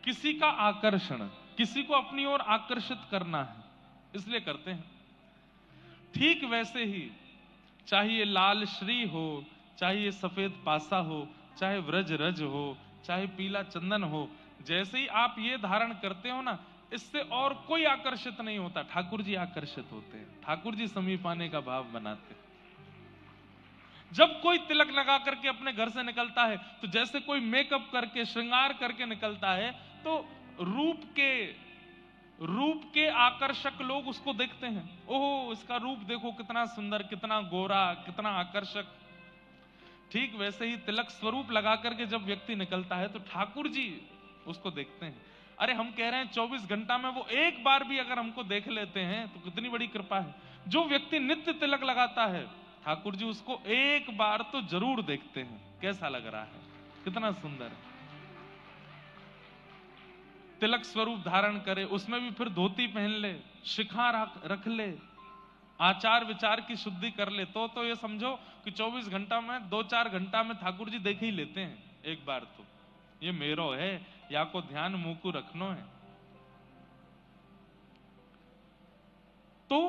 किसी का आकर्षण, किसी को अपनी ओर आकर्षित करना है, इसलिए करते हैं। ठीक वैसे ही चाहे ये लाल श्री हो, चाहे ये सफेद पासा हो, चाहे व्रज रज हो, चाहे पीला चंदन हो, जैसे ही आप ये धारण करते हो ना, इससे और कोई आकर्षित नहीं होता, ठाकुर जी आकर्षित होते हैं, ठाकुर जी समीप आने का भाव बनाते हैं। जब कोई तिलक लगा करके अपने घर से निकलता है, तो जैसे कोई मेकअप करके श्रृंगार करके निकलता है, तो रूप के आकर्षक लोग उसको देखते हैं, ओह इसका रूप देखो कितना सुंदर, कितना गोरा, कितना आकर्षक। ठीक वैसे ही तिलक स्वरूप लगा करके जब व्यक्ति निकलता है, तो ठाकुर जी उसको देखते हैं। अरे हम कह रहे हैं 24 घंटा में वो एक बार भी अगर हमको देख लेते हैं तो कितनी बड़ी कृपा है। जो व्यक्ति नित्य तिलक लगाता है, ठाकुर जी उसको एक बार तो जरूर देखते हैं, कैसा लग रहा है, कितना सुंदर है। तिलक स्वरूप धारण करे, उसमें भी फिर धोती पहन ले, शिखा रख ले, आचार विचार की शुद्धि कर ले, तो ये समझो कि 24 घंटा में 2-4 घंटा में ठाकुर जी देख ही लेते हैं एक बार तो। ये मेरो है या को ध्यान मुंह को रखनो है। तो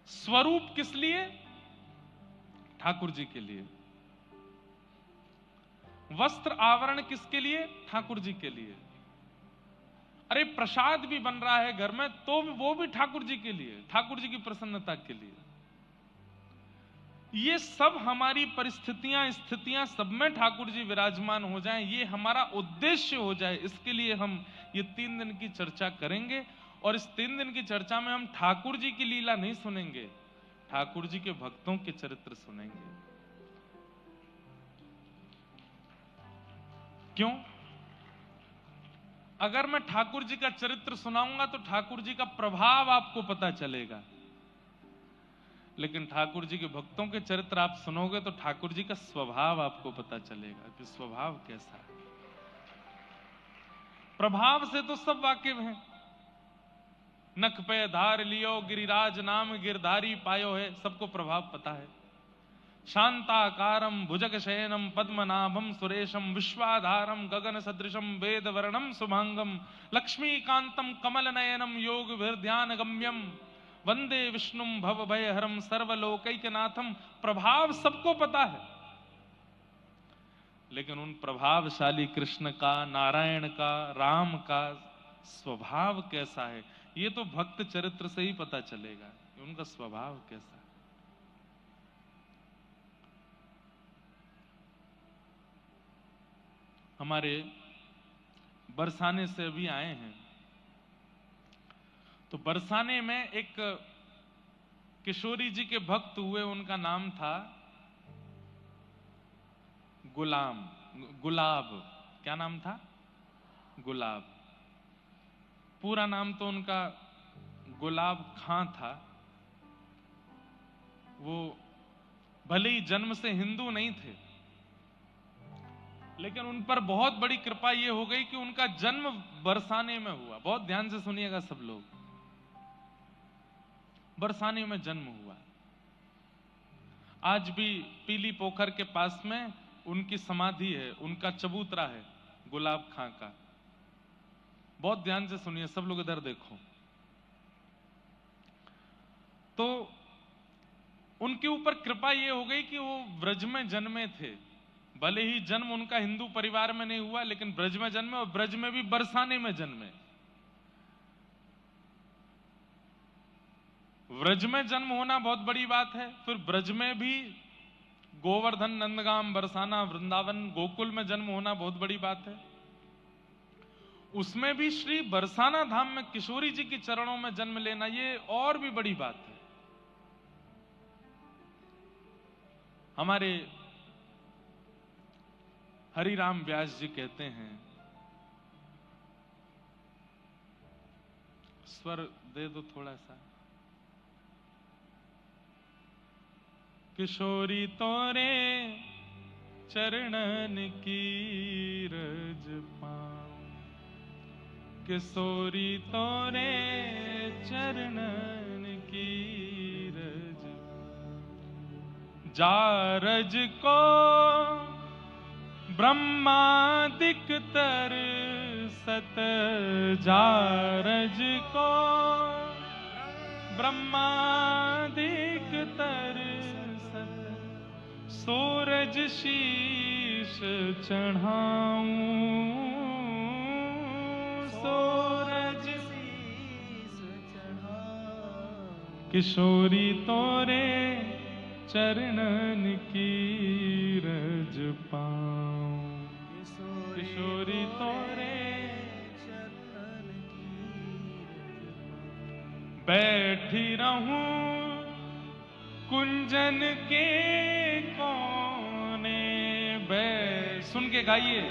स्वरूप किस लिए? ठाकुर जी के लिए। वस्त्र आवरण किसके लिए? ठाकुर जी के लिए। अरे प्रसाद भी बन रहा है घर में, तो वो भी ठाकुर जी के लिए, ठाकुर जी की प्रसन्नता के लिए। ये सब हमारी परिस्थितियां, स्थितियां, सब में ठाकुर जी विराजमान हो जाएं, ये हमारा उद्देश्य हो जाए, इसके लिए हम ये 3 दिन की चर्चा करेंगे। और इस 3 दिन की चर्चा में हम ठाकुर जी की लीला नहीं सुनेंगे, ठाकुर जी के भक्तों के चरित्र सुनेंगे। क्यों? अगर मैं ठाकुर जी का चरित्र सुनाऊंगा तो ठाकुर जी का प्रभाव आपको पता चलेगा, लेकिन ठाकुर जी के भक्तों के चरित्र आप सुनोगे तो ठाकुर जी का स्वभाव आपको पता चलेगा कि स्वभाव कैसा है। प्रभाव से तो सब वाकिफ हैं। नख पे धार लियो गिरिराज नाम गिरधारी पायो है, सबको प्रभाव पता है। शांताकारम भुजग शयनम पद्मनाभम सुरेशम विश्वाधारम गगन सदृशम वेद वर्णम शुभांगम लक्ष्मीकांतम कमल नयनम योग ध्यान गम्यम वंदे विष्णुम भव भयहरम सर्वलोकैकनाथम। प्रभाव सबको पता है, लेकिन उन प्रभावशाली कृष्ण का, नारायण का, राम का स्वभाव कैसा है, ये तो भक्त चरित्र से ही पता चलेगा कि उनका स्वभाव कैसा है। हमारे बरसाने से अभी आए हैं, तो बरसाने में एक किशोरी जी के भक्त हुए, उनका नाम था गुलाब। क्या नाम था? गुलाब। पूरा नाम तो उनका गुलाब खां था। वो भले ही जन्म से हिंदू नहीं थे, लेकिन उन पर बहुत बड़ी कृपा ये हो गई कि उनका जन्म बरसाने में हुआ। बहुत ध्यान से सुनिएगा सब लोग, बरसाने में जन्म हुआ। आज भी पीली पोखर के पास में उनकी समाधि है, उनका चबूतरा है गुलाब खां का। बहुत ध्यान से सुनिए सब लोग, इधर देखो। तो उनके ऊपर कृपा ये हो गई कि वो ब्रज में जन्मे थे। भले ही जन्म उनका हिंदू परिवार में नहीं हुआ, लेकिन ब्रज में जन्मे, और ब्रज में भी बरसाने में जन्मे। ब्रज में जन्म होना बहुत बड़ी बात है, फिर ब्रज में भी गोवर्धन, नंदगाम, बरसाना, वृंदावन, गोकुल में जन्म होना बहुत बड़ी बात है। उसमें भी श्री बरसाना धाम में किशोरी जी के चरणों में जन्म लेना, ये और भी बड़ी बात है। हमारे हरिराम व्यास जी कहते हैं, स्वर दे दो थोड़ा सा। किशोरी तोरे चरणन की रज पाऊं, किशोरी तोरे चरणन की रज, जारज को ब्रह्मादिक तर सत, जारज को ब्रह्मादिक तर सत, सूरज शीश चढ़ाऊं, सूरज शीस चढ़ाऊं। किशोरी तोरे चरणन की रज पाऊं, किशोरी तोरे चरणन की रज, बैठी रहूं कुंजन के कोने, सुन के गाइए,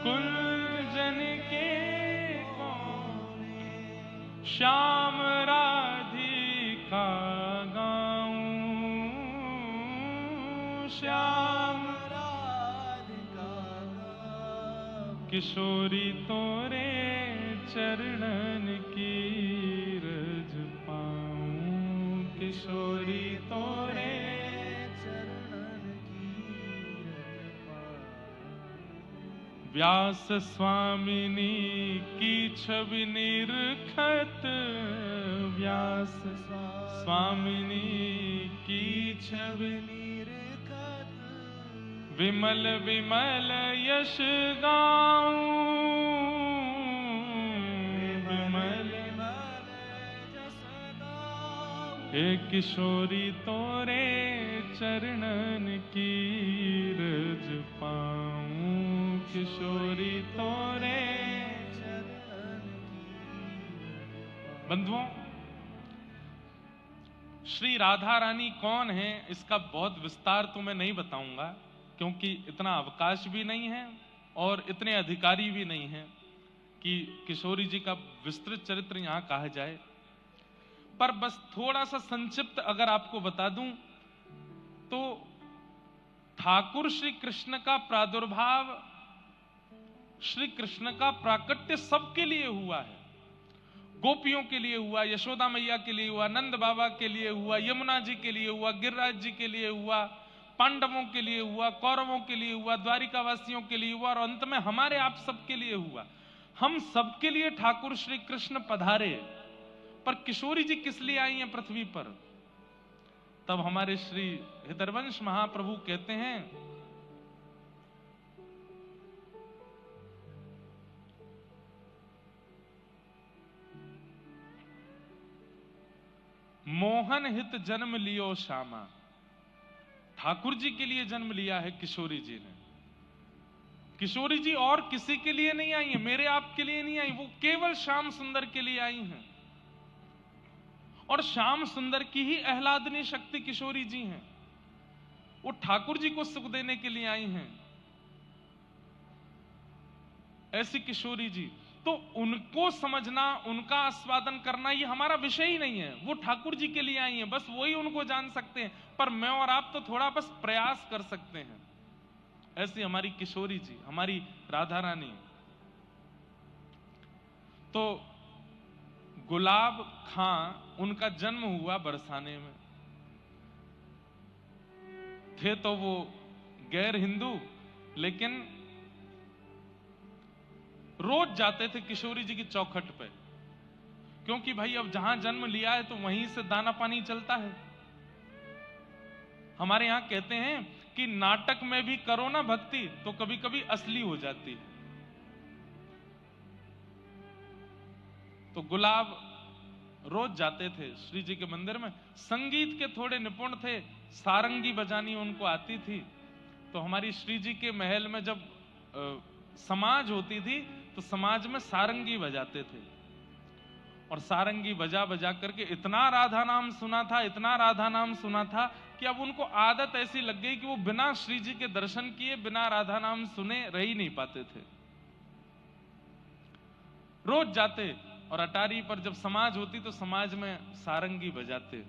कुंजन के कोने श्याम राधिका गाऊं, श्याम राधिका गाऊं। किशोरी तोरे चरणन की रज पाऊं, किशोरी तोरे चरणन की रज पाऊं। व्यास स्वामिनी की छवि निरखत, व्यास स्वामिनी की छवि निरखत, विमल विमल यश गाऊं, विमल विमल जस गाऊं। हे किशोरी तोरे चरणन की रज पाऊं, किशोरी तोरे चरणन की रज। बंधुओं, श्री राधा रानी कौन है इसका बहुत विस्तार तो मैं नहीं बताऊंगा, क्योंकि इतना अवकाश भी नहीं है और इतने अधिकारी भी नहीं है कि किशोरी जी का विस्तृत चरित्र यहां कहा जाए। पर बस थोड़ा सा संक्षिप्त अगर आपको बता दूं तो ठाकुर श्री कृष्ण का प्रादुर्भाव, श्री कृष्ण का प्राकट्य सबके लिए हुआ है। गोपियों के लिए हुआ, यशोदा मैया के लिए हुआ, नंद बाबा के लिए हुआ, यमुना जी के लिए हुआ, गिरिराज जी के लिए हुआ, पांडवों के लिए हुआ, कौरवों के लिए हुआ, द्वारिका वासियों के लिए हुआ और अंत में हमारे आप सबके लिए हुआ। हम सबके लिए ठाकुर श्री कृष्ण पधारे। पर किशोरी जी किस लिए आई हैं पृथ्वी पर? तब हमारे श्री हृदयवंश महाप्रभु कहते हैं, मोहन हित जन्म लियो श्यामा। ठाकुर जी के लिए जन्म लिया है किशोरी जी ने। किशोरी जी और किसी के लिए नहीं आई है, मेरे आपके लिए नहीं आई, वो केवल श्याम सुंदर के लिए आई हैं। और श्याम सुंदर की ही आह्लादनी शक्ति किशोरी जी हैं। वो ठाकुर जी को सुख देने के लिए आई हैं। ऐसी किशोरी जी, तो उनको समझना, उनका आस्वादन करना ये हमारा विषय ही नहीं है। वो ठाकुर जी के लिए आई हैं, बस वही उनको जान सकते हैं। पर मैं और आप तो थोड़ा बस प्रयास कर सकते हैं। ऐसी हमारी किशोरी जी, हमारी राधा रानी। तो गुलाब खां, उनका जन्म हुआ बरसाने में। थे तो वो गैर हिंदू, लेकिन रोज जाते थे किशोरी जी की चौखट पे, क्योंकि भाई अब जहां जन्म लिया है तो वहीं से दाना पानी चलता है। हमारे यहां कहते हैं कि नाटक में भी करो ना भक्ति तो कभी कभी असली हो जाती है। तो गुलाब रोज जाते थे श्री जी के मंदिर में। संगीत के थोड़े निपुण थे, सारंगी बजानी उनको आती थी। तो हमारी श्री जी के महल में जब समाज होती थी तो समाज में सारंगी बजाते थे। और सारंगी बजा बजा करके इतना राधा नाम सुना था, इतना राधा नाम सुना था कि अब उनको आदत ऐसी लग गई कि वो बिना श्री जी के दर्शन किए, बिना राधा नाम सुने रह ही नहीं पाते थे। रोज जाते और अटारी पर जब समाज होती तो समाज में सारंगी बजाते।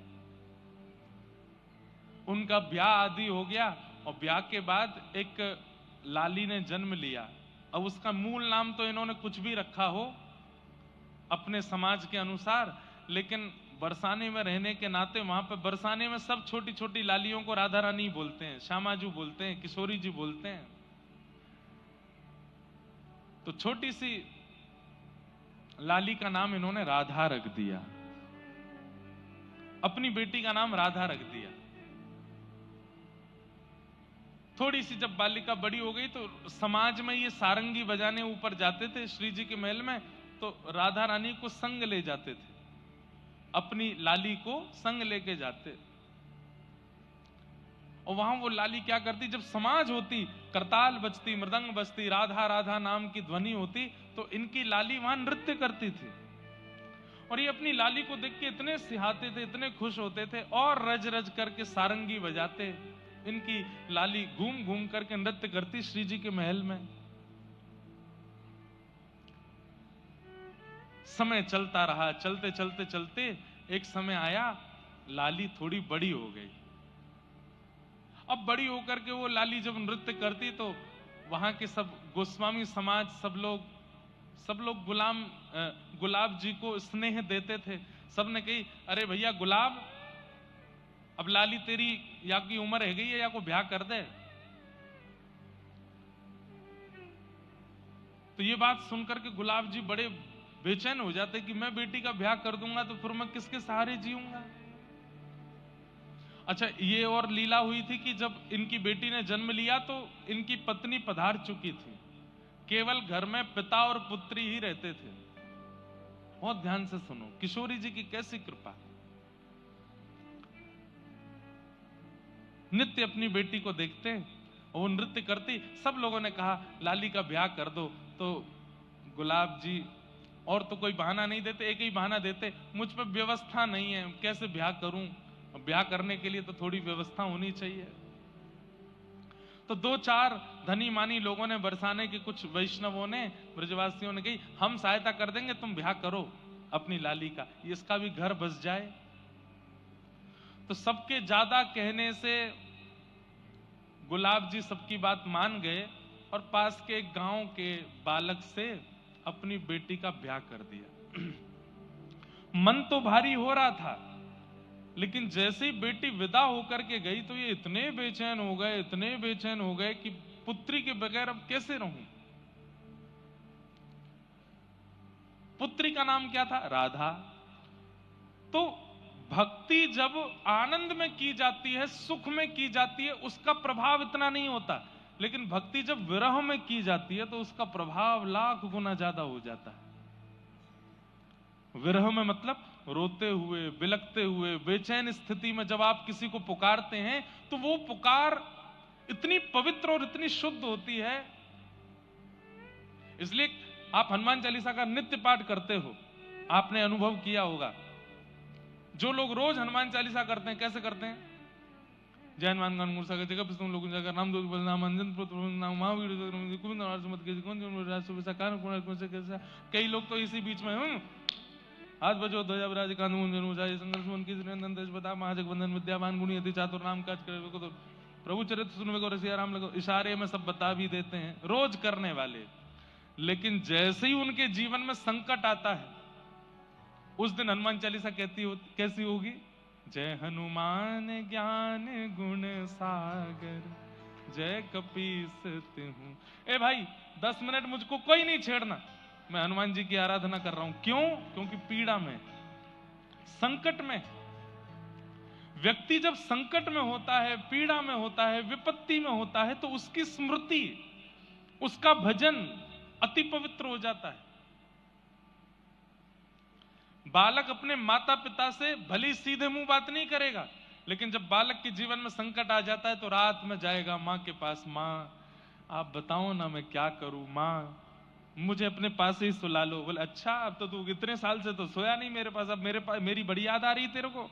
उनका ब्याह आदि हो गया और ब्याह के बाद एक लाली ने जन्म लिया, अब उसका मूल नाम तो इन्होंने कुछ भी रखा हो अपने समाज के अनुसार, लेकिन बरसाने में रहने के नाते वहां पे बरसाने में सब छोटी छोटी लालियों को राधा रानी बोलते हैं, श्यामाजू बोलते हैं, किशोरी जी बोलते हैं। तो छोटी सी लाली का नाम इन्होंने राधा रख दिया, अपनी बेटी का नाम राधा रख दिया। थोड़ी सी जब बालिका बड़ी हो गई तो समाज में ये सारंगी बजाने ऊपर जाते थे श्री जी के महल में, तो राधा रानी को संग ले जाते थे, अपनी लाली को संग लेके जाते। और वहां वो लाली क्या करती, जब समाज होती, करताल बजती, मृदंग बजती, राधा राधा नाम की ध्वनि होती, तो इनकी लाली वहां नृत्य करती थी। और ये अपनी लाली को देख के इतने सिहाते थे, इतने खुश होते थे, और रज रज करके सारंगी बजाते। इनकी लाली घूम घूम करके नृत्य करती श्री जी के महल में। समय चलता रहा, चलते चलते चलते एक समय आया, लाली थोड़ी बड़ी हो गई। अब बड़ी होकर के वो लाली जब नृत्य करती तो वहां के सब गोस्वामी समाज, सब लोग गुलाब जी को स्नेह देते थे। सबने कही, अरे भैया गुलाब, अब लाली तेरी या की उम्र है गई है, या को ब्याह कर दे। तो ये बात सुनकर के गुलाब जी बड़े बेचैन हो जाते कि मैं बेटी का ब्याह कर दूंगा तो फिर मैं किसके सहारे जीऊंगा। अच्छा, ये और लीला हुई थी कि जब इनकी बेटी ने जन्म लिया तो इनकी पत्नी पधार चुकी थी, केवल घर में पिता और पुत्री ही रहते थे। बहुत ध्यान से सुनो, किशोरी जी की कैसी कृपा। नित्य अपनी बेटी को देखते और वो नृत्य करती। सब लोगों ने कहा लाली का ब्याह कर दो, तो गुलाब जी और तो कोई बहाना नहीं देते, एक ही बहाना देते, मुझ पर व्यवस्था नहीं है, कैसे ब्याह करूं। ब्याह करने के लिए तो थोड़ी व्यवस्था होनी चाहिए। तो दो चार धनी मानी लोगों ने, बरसाने के कुछ वैष्णवों ने, ब्रजवासियों ने कही, हम सहायता कर देंगे, तुम ब्याह करो अपनी लाली का, इसका भी घर बस जाए। तो सबके ज्यादा कहने से गुलाब जी सबकी बात मान गए और पास के एक गांव के बालक से अपनी बेटी का ब्याह कर दिया। मन तो भारी हो रहा था, लेकिन जैसे ही बेटी विदा होकर के गई तो ये इतने बेचैन हो गए कि पुत्री के बगैर अब कैसे रहूं। पुत्री का नाम क्या था? राधा। तो भक्ति जब आनंद में की जाती है, सुख में की जाती है, उसका प्रभाव इतना नहीं होता, लेकिन भक्ति जब विरह में की जाती है तो उसका प्रभाव लाख गुना ज्यादा हो जाता है। विरह में मतलब रोते हुए, बिलखते हुए, बेचैन स्थिति में जब आप किसी को पुकारते हैं तो वो पुकार इतनी पवित्र और इतनी शुद्ध होती है। इसलिए आप हनुमान चालीसा का नित्य पाठ करते हो, आपने अनुभव किया होगा। जो लोग रोज हनुमान चालीसा करते हैं, कैसे करते हैं? जय हनुमान ज्ञान गुण सागर जगत विष्णु लोक उजागर नाम दो नाम अंजन पुत्र नाम महावीर गोविंद सुमत के कौन। कई लोग तो इसी बीच में हाथ बजो ध्वजा विराज कांध मुंजन ऊंचाई संघर्ष मन की नंद बता महाजगवंदन विद्यावान गुणी अति चातुर नाम काज करे को, तो प्रभु चरित्र सुनवे को रसिया राम लगो। इशारे में सब बता भी देते हैं रोज करने वाले, लेकिन जैसे ही उनके जीवन में संकट आता है उस दिन हनुमान चालीसा कैसी होगी? जय हनुमान ज्ञान गुण सागर जय कपीस तिहु। ए भाई 10 मिनट मुझको कोई नहीं छेड़ना, मैं हनुमान जी की आराधना कर रहा हूं। क्यों? क्योंकि पीड़ा में, संकट में, व्यक्ति जब संकट में होता है, पीड़ा में होता है, विपत्ति में होता है, तो उसकी स्मृति, उसका भजन अति पवित्र हो जाता है। बालक अपने माता पिता से भली सीधे मुंह बात नहीं करेगा, लेकिन जब बालक के जीवन में संकट आ जाता है तो रात में जाएगा मां के पास, मां आप बताओ ना मैं क्या करूं, मां मुझे अपने पास ही सुला लो। बोले अच्छा, अब तो तू इतने साल से तो सोया नहीं मेरे पास, अब मेरी बड़ी याद आ रही तेरे को।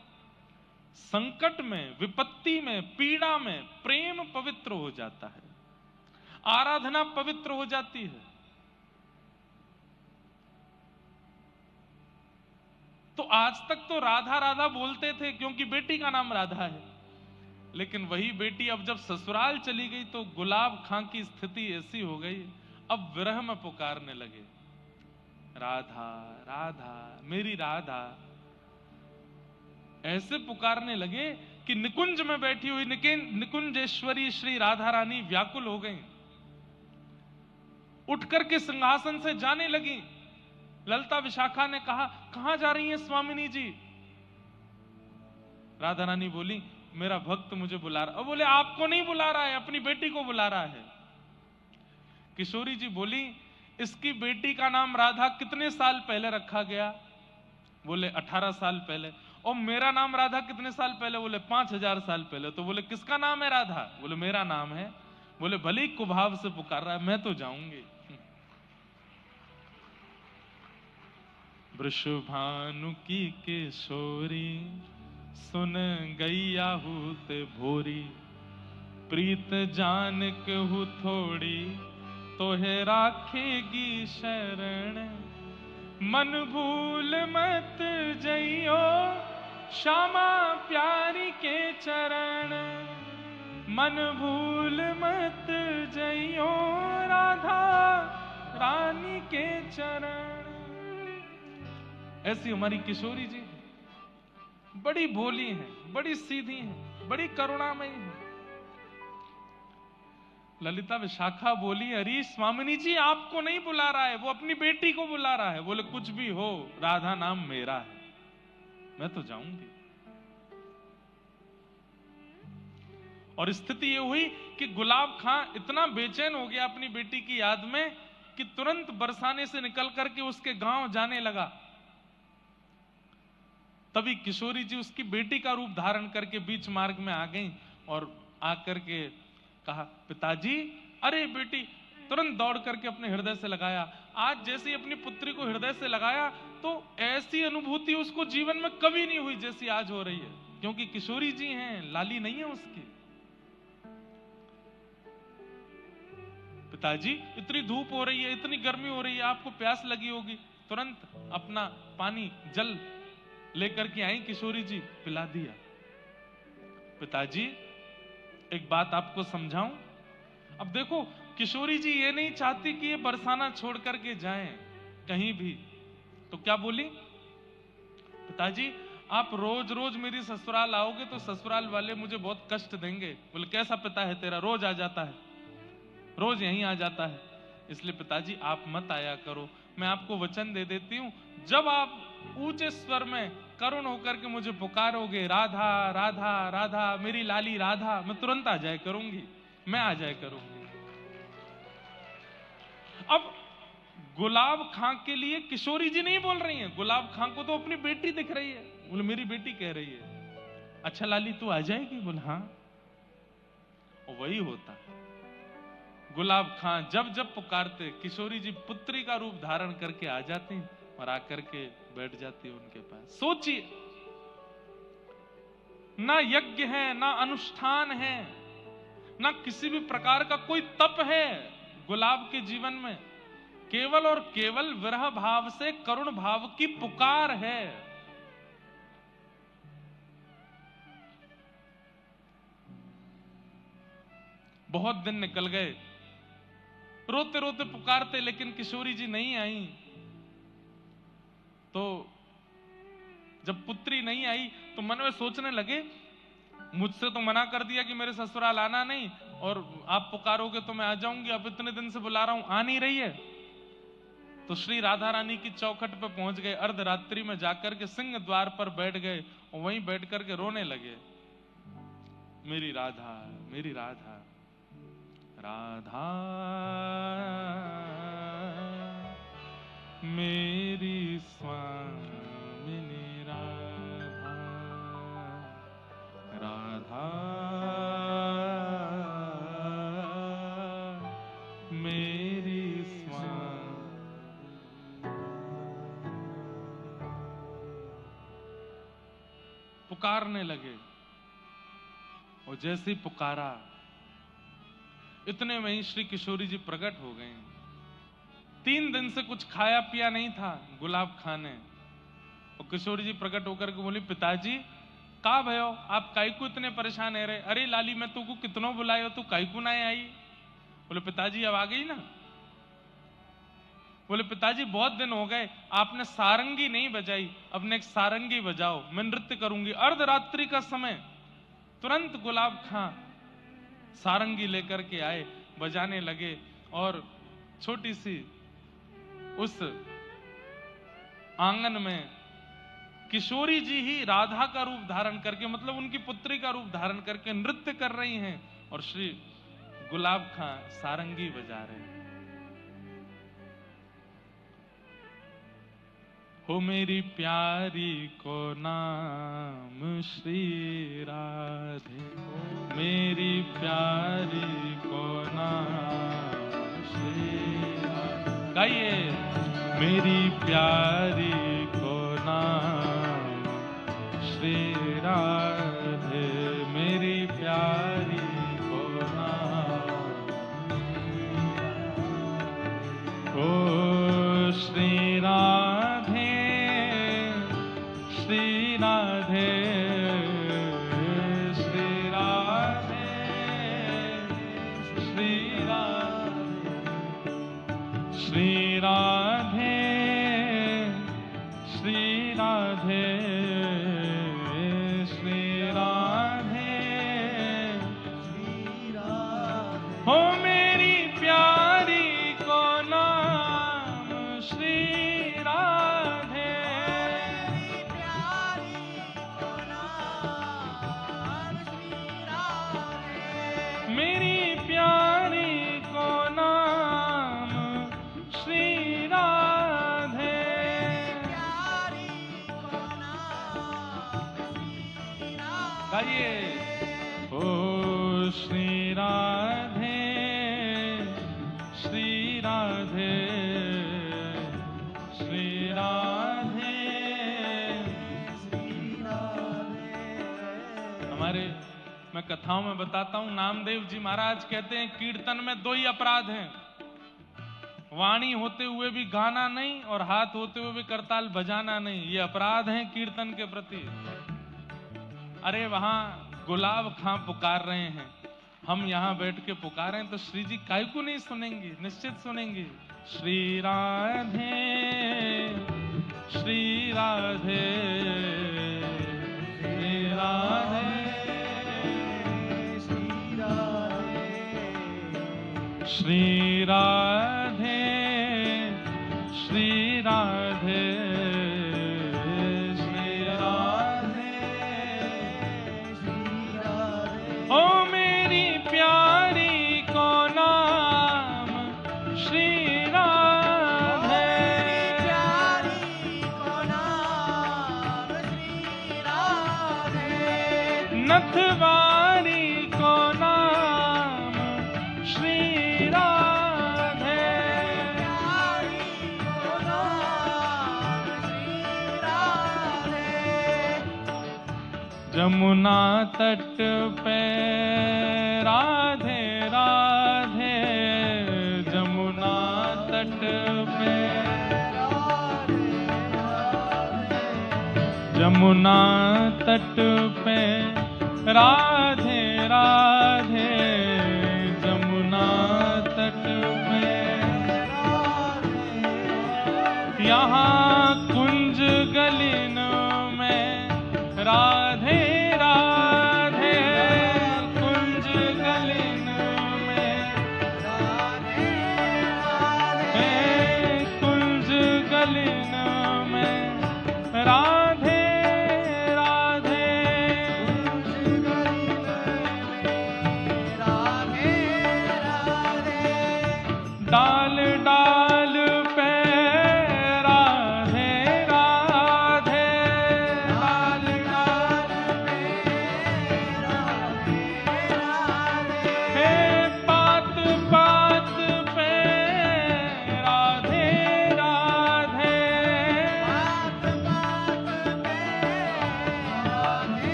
संकट में, विपत्ति में, पीड़ा में प्रेम पवित्र हो जाता है, आराधना पवित्र हो जाती है। तो आज तक तो राधा राधा बोलते थे क्योंकि बेटी का नाम राधा है, लेकिन वही बेटी अब जब ससुराल चली गई तो गुलाब खां की स्थिति ऐसी हो गई, अब विरह में पुकारने लगे, राधा राधा मेरी राधा। ऐसे पुकारने लगे कि निकुंज में बैठी हुई निकुंजेश्वरी श्री राधा रानी व्याकुल हो गई, उठकर के सिंहासन से जाने लगी। ललिता विशाखा ने कहा, कहां जा रही हैं स्वामिनी जी? राधा रानी बोली, मेरा भक्त मुझे बुला रहा। अब बोले, आपको नहीं बुला रहा है, अपनी बेटी को बुला रहा है। किशोरी जी बोली, इसकी बेटी का नाम राधा कितने साल पहले रखा गया? बोले 18 साल पहले। और मेरा नाम राधा कितने साल पहले? बोले 5000 साल पहले। तो बोले, किसका नाम है राधा? बोले, मेरा नाम है। बोले, भले ही कुभाव से पुकार रहा है, मैं तो जाऊंगी। वृषभानु की किशोरी सुन गई आहूत भोरी, प्रीत जान कहू थोड़ी तो है राखेगी शरण। मन भूल मत जइयो श्यामा प्यारी के चरण, मन भूल मत जइयो राधा रानी के चरण। ऐसी हमारी किशोरी जी बड़ी भोली है, बड़ी सीधी है, बड़ी करुणामयी है। ललिता विशाखा बोली, अरे स्वामिनी जी आपको नहीं बुला रहा है, वो अपनी बेटी को बुला रहा है। बोले, कुछ भी हो, राधा नाम मेरा है, मैं तो जाऊंगी। और स्थिति ये हुई कि गुलाब खां इतना बेचैन हो गया अपनी बेटी की याद में कि तुरंत बरसाने से निकल करके उसके गांव जाने लगा। तभी किशोरी जी उसकी बेटी का रूप धारण करके बीच मार्ग में आ गई और आकर के कहा, पिताजी। अरे बेटी तुरंत दौड़ करके अपने हृदय से लगाया। आज जैसे ही अपनी पुत्री को हृदय से लगाया तो ऐसी अनुभूति उसको जीवन में कभी नहीं हुई जैसी आज हो रही है, क्योंकि किशोरी जी हैं, लाली नहीं है उसकी। पिताजी इतनी धूप हो रही है, इतनी गर्मी हो रही है, आपको प्यास लगी होगी। तुरंत अपना पानी जल लेकर के आई किशोरी जी, पिला दिया। पिताजी एक बात आपको समझाऊं। अब देखो किशोरी जी ये नहीं चाहती कि ये बरसाना छोड़ करके जाएं कहीं भी, तो क्या बोली, पिताजी आप रोज रोज मेरी ससुराल आओगे तो ससुराल वाले मुझे बहुत कष्ट देंगे। बोले, कैसा पिता है तेरा, रोज आ जाता है, रोज यहीं आ जाता है, इसलिए पिताजी आप मत आया करो। मैं आपको वचन दे देती हूं, जब आप ऊंचे स्वर में करुण होकर के मुझे पुकारोगे, राधा राधा राधा मेरी लाली राधा, मैं तुरंत आ जाया करूंगी, मैं आ जाया करूंगी। अब गुलाब खां के लिए किशोरी जी नहीं बोल रही हैं, गुलाब खां को तो अपनी बेटी दिख रही है। बोले, मेरी बेटी कह रही है, अच्छा लाली तू आ जाएगी? बोले, हाँ। और वही होता, गुलाब खां जब जब पुकारते किशोरी जी पुत्री का रूप धारण करके आ जाती और आकर के बैठ जाती उनके पास। सोचिए, ना यज्ञ है, ना अनुष्ठान है, ना किसी भी प्रकार का कोई तप है गुलाब के जीवन में, केवल और केवल विरह भाव से करुण भाव की पुकार है। बहुत दिन निकल गए, रोते रोते पुकारते, लेकिन किशोरी जी नहीं आई। तो जब पुत्री नहीं आई तो मन में सोचने लगे, मुझसे तो मना कर दिया कि मेरे ससुराल आना नहीं, और आप पुकारोगे तो मैं आ जाऊंगी, अब इतने दिन से बुला रहा हूं, आ नहीं रही है। तो श्री राधा रानी की चौखट पर पहुंच गए, अर्धरात्रि में जाकर के सिंह द्वार पर बैठ गए और वहीं बैठ करके रोने लगे, मेरी राधा मेरी राधा राधा मेरी स्वामिनी राधा राधा मेरी पुकारने लगे। और जैसे ही पुकारा इतने में ही श्री किशोरी जी प्रकट हो गए। 3 दिन से कुछ खाया पिया नहीं था गुलाब खां ने। और किशोरी जी प्रकट होकर के बोली, पिताजी का भयो, आप काईकू इतने परेशान है रहे? अरे लाली मैं तुमको कितनों बुलायो, तू काईकू ना आई? बोले, पिताजी अब आ गई ना। बोले पिताजी बहुत दिन हो गए आपने सारंगी नहीं बजाई, अपने एक सारंगी बजाओ, मैं नृत्य करूंगी। अर्धरात्रि का समय। तुरंत गुलाब खां सारंगी लेकर के आए, बजाने लगे और छोटी सी उस आंगन में किशोरी जी ही राधा का रूप धारण करके, मतलब उनकी पुत्री का रूप धारण करके नृत्य कर रही हैं और श्री गुलाब खां सारंगी बजा रहे हैं। हो मेरी प्यारी को नाम श्री राधे, मेरी प्यारी को नाम श्री राधे। गाइए, मेरी प्यारी को नाम श्री राधे, मेरी प्यारी को नाम ओ श्री राधे, श्री राधे, श्री राधे, श्री राधे, श्री राधे, श्री राधे, श्री राधे, श्री राधे। हो मेरी प्यारी को नाम श्री राधे, मेरी प्यारी को नाम मेरी प्यारी को नाम श्री श्री राधे। राधे। प्यारी को नाम श्री राधे। गाइए, ओ श्री राधे, श्री राधे, श्री राधे, श्री राधे। हमारे मैं कथाओं में बताता हूं, नामदेव जी महाराज कहते हैं कीर्तन में दो ही अपराध हैं, वाणी होते हुए भी गाना नहीं और हाथ होते हुए भी करताल बजाना नहीं। ये अपराध हैं कीर्तन के प्रति। अरे वहां गुलाब खां पुकार रहे हैं, हम यहां बैठ के पुकारें तो श्री जी काहे को नहीं सुनेंगी? निश्चित सुनेंगी। श्री राधे, श्री राधे, श्री राधे, श्री राधे। श्री राधे, श्री राधे, श्री राधे। ओ मेरी प्यारी को नाम श्री राधे, प्यारी को नाम श्री राधे। नथवारी को नाम श्री राधे, प्यारी को नाम श्री राधे। जमुना तट पे राधे राधे, जमुना तट पे, जमुना तट पे राधे राधे, जमुना तट पे, यहाँ कुंज गलिन में राधे राधे, कुंज गलिन में कुंज गलिन में राधे राधे,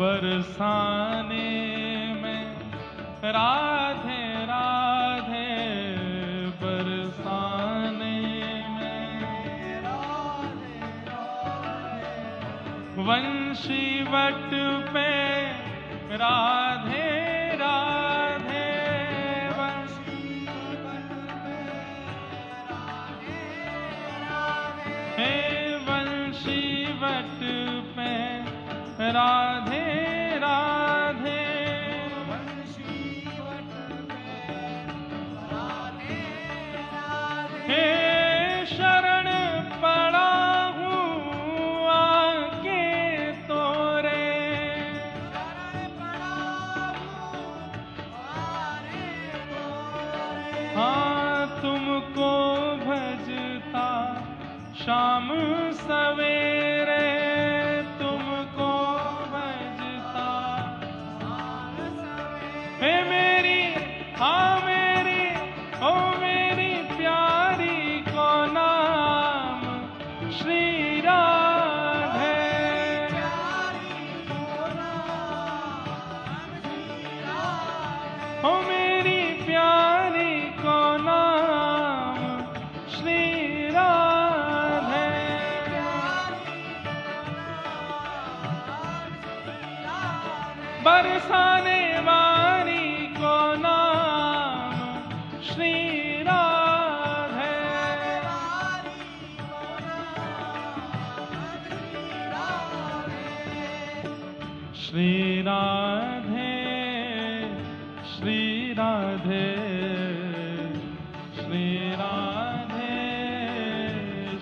बरसाने में राधे राधे बरसाने में वंशी वट पे राधे राधे हे वंशी वट पे राधे राधे हे शरण पड़ा हूँ आके तोरे हाँ तुमको भजता शाम सवेरे तुमको भजता हे मेरी हाँ मेरी ओ मेरी प्यारी को नाम श्री राधे ओ मेरी प्यारी को नाम श्री राधे बरसाने वाली को नाम श्री राधे श्री राधे श्री राधे श्री राधे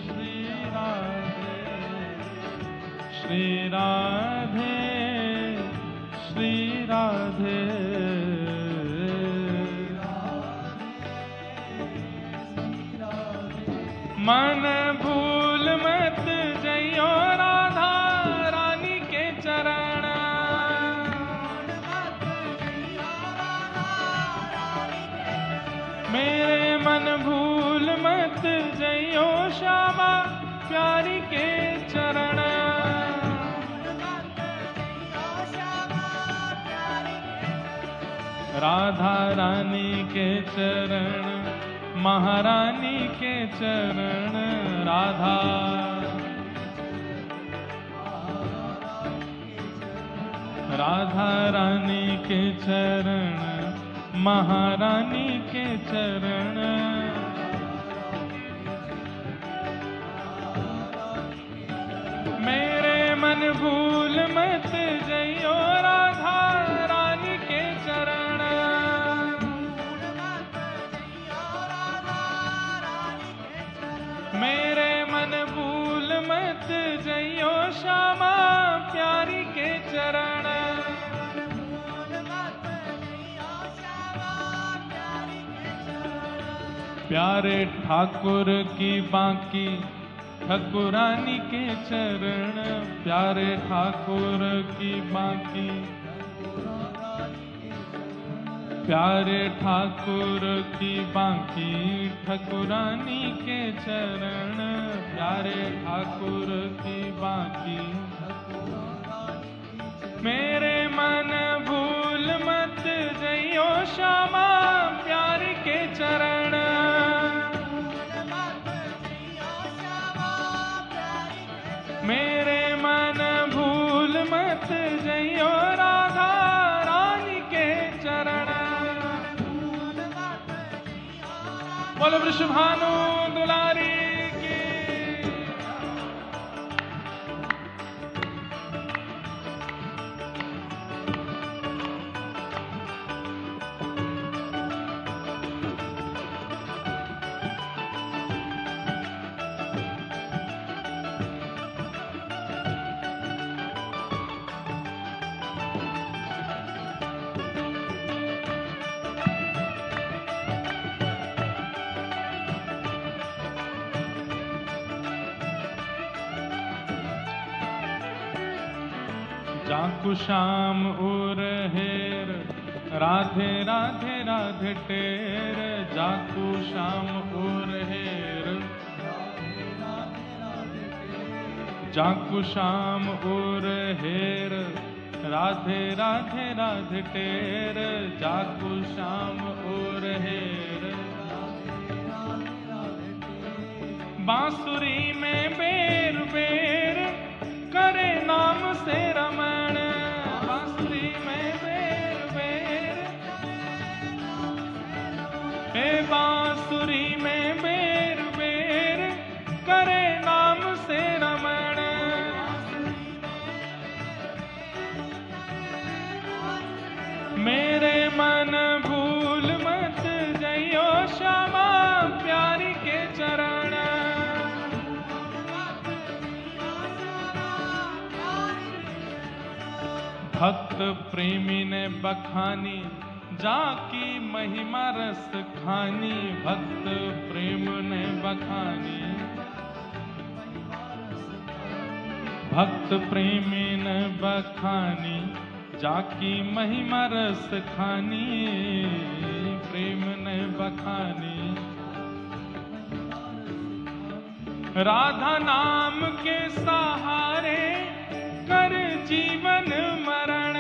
श्री राधे श्री राधे श्री राधे मन भूल मत जइयो राधा रानी के चरण मेरे मन भूल मत जइयो श्यामा प्यारी के चरण राधा रानी के चरण महारानी के चरण राधा राधा रानी के चरण महारानी के चरण मेरे मन भूल मत जइयो राधा रानी के चरण मेरे मन भूल मत जइयो श्यामा प्यारी के चरण प्यारे ठाकुर की बाकी ठाकुरानी के चरण प्यारे ठाकुर की बाकी प्यारे ठाकुर की बाकी ठाकुरानी के चरण प्यारे ठाकुर की बाकी मेरे मन भूल मत जइयो श्यामा प्यारी के चरण मेरे मन भूल मत जइयो राधा रानी के चरण बोलो वृषभानु दुलारी की जाकू श्याम उर हेर राधे राधे राधे टेर जाकू श्याम उर हेर जाकू श्याम उर हेर राधे राधे राधे टेर जागो श्याम और हेर। बांसुरी में बेर बेर करे नाम से रमण। बांसुरी में बेर बेर हे बांसुरी में बेर बेर करे नाम से रमण। मेरे मन भूल मत जइयो श्यामा प्यारी के चरण। भक्त प्रेमी ने बखानी जाकी महिमा रस खानी। भक्त प्रेम ने बखानी भक्त प्रेमी ने बखानी जाकी महिमा रस खानी। प्रेम ने बखानी राधा नाम के सहारे कर जीवन मरण।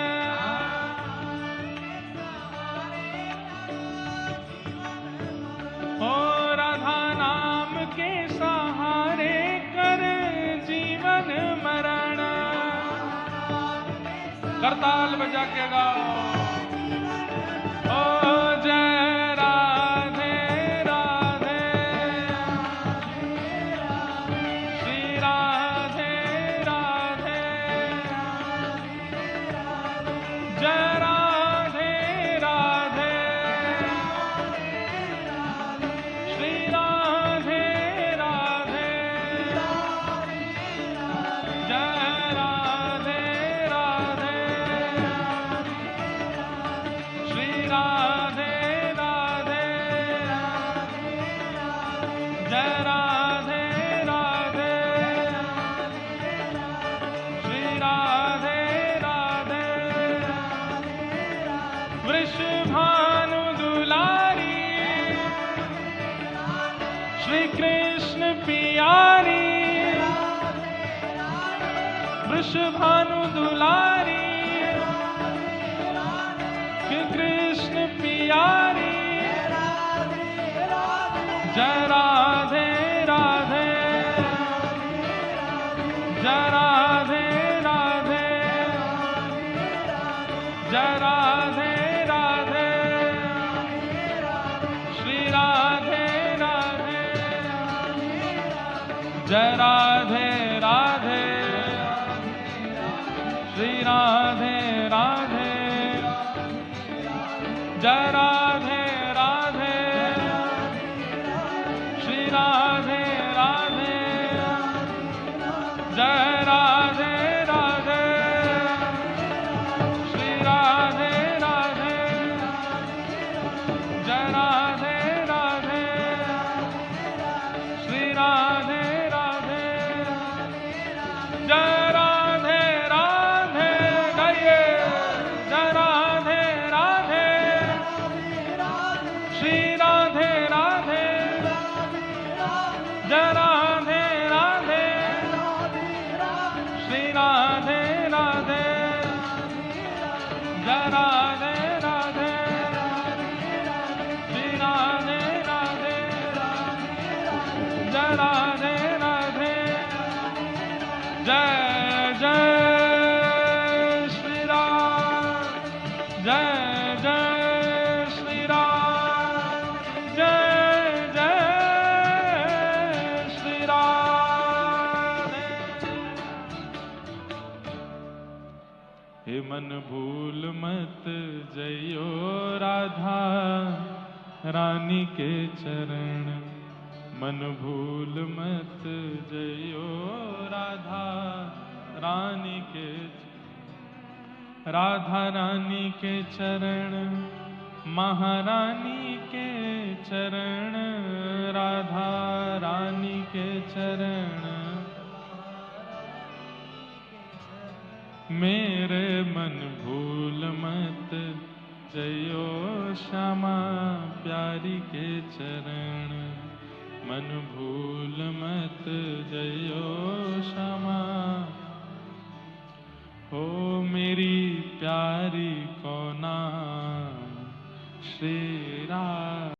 ओ राधा नाम के सहारे कर जीवन मरण। करताल बजा के गाओ। ओ जय राधे राधे श्री राधे राधे जय राधे राधे श्री राधे राधे जय राधे राधे श्री राधे राधे जय राधे राधे श्री राधे राधे। वृषभानु दुलारी श्री कृष्ण पियारी। वृषभानु दुलारी श्री कृष्ण पियारी। जय राधे राधे जय राधे राधे जय राधे राधे श्री राधे राधे जय राधे राधे श्री राधे राधे जय राधे राधे श्री राधे राधे जय राधे राधे श्री राधे राधे जय राधे राधे श्री राधे राधे जय राधे राधे। गाइए जय राधे राधे श्री राधे राधे जय राधे राधे श्री राधे राधे जय राधे राधे श्री राधे राधे जय राधे राधे जय जय श्री राम जय जय श्री राम जय जय श्री राम। हे मन भूल मत जइयो राधा रानी के चरण। मन भूल मत जइयो राधा रानी के राधा रानी के चरण। महारानी के चरण राधा रानी के चरण। मेरे मन भूल मत जइयो श्यामा प्यारी के चरण। मन भूल मत जइयो श्यामा। हो मेरी प्यारी को नाम श्री राम।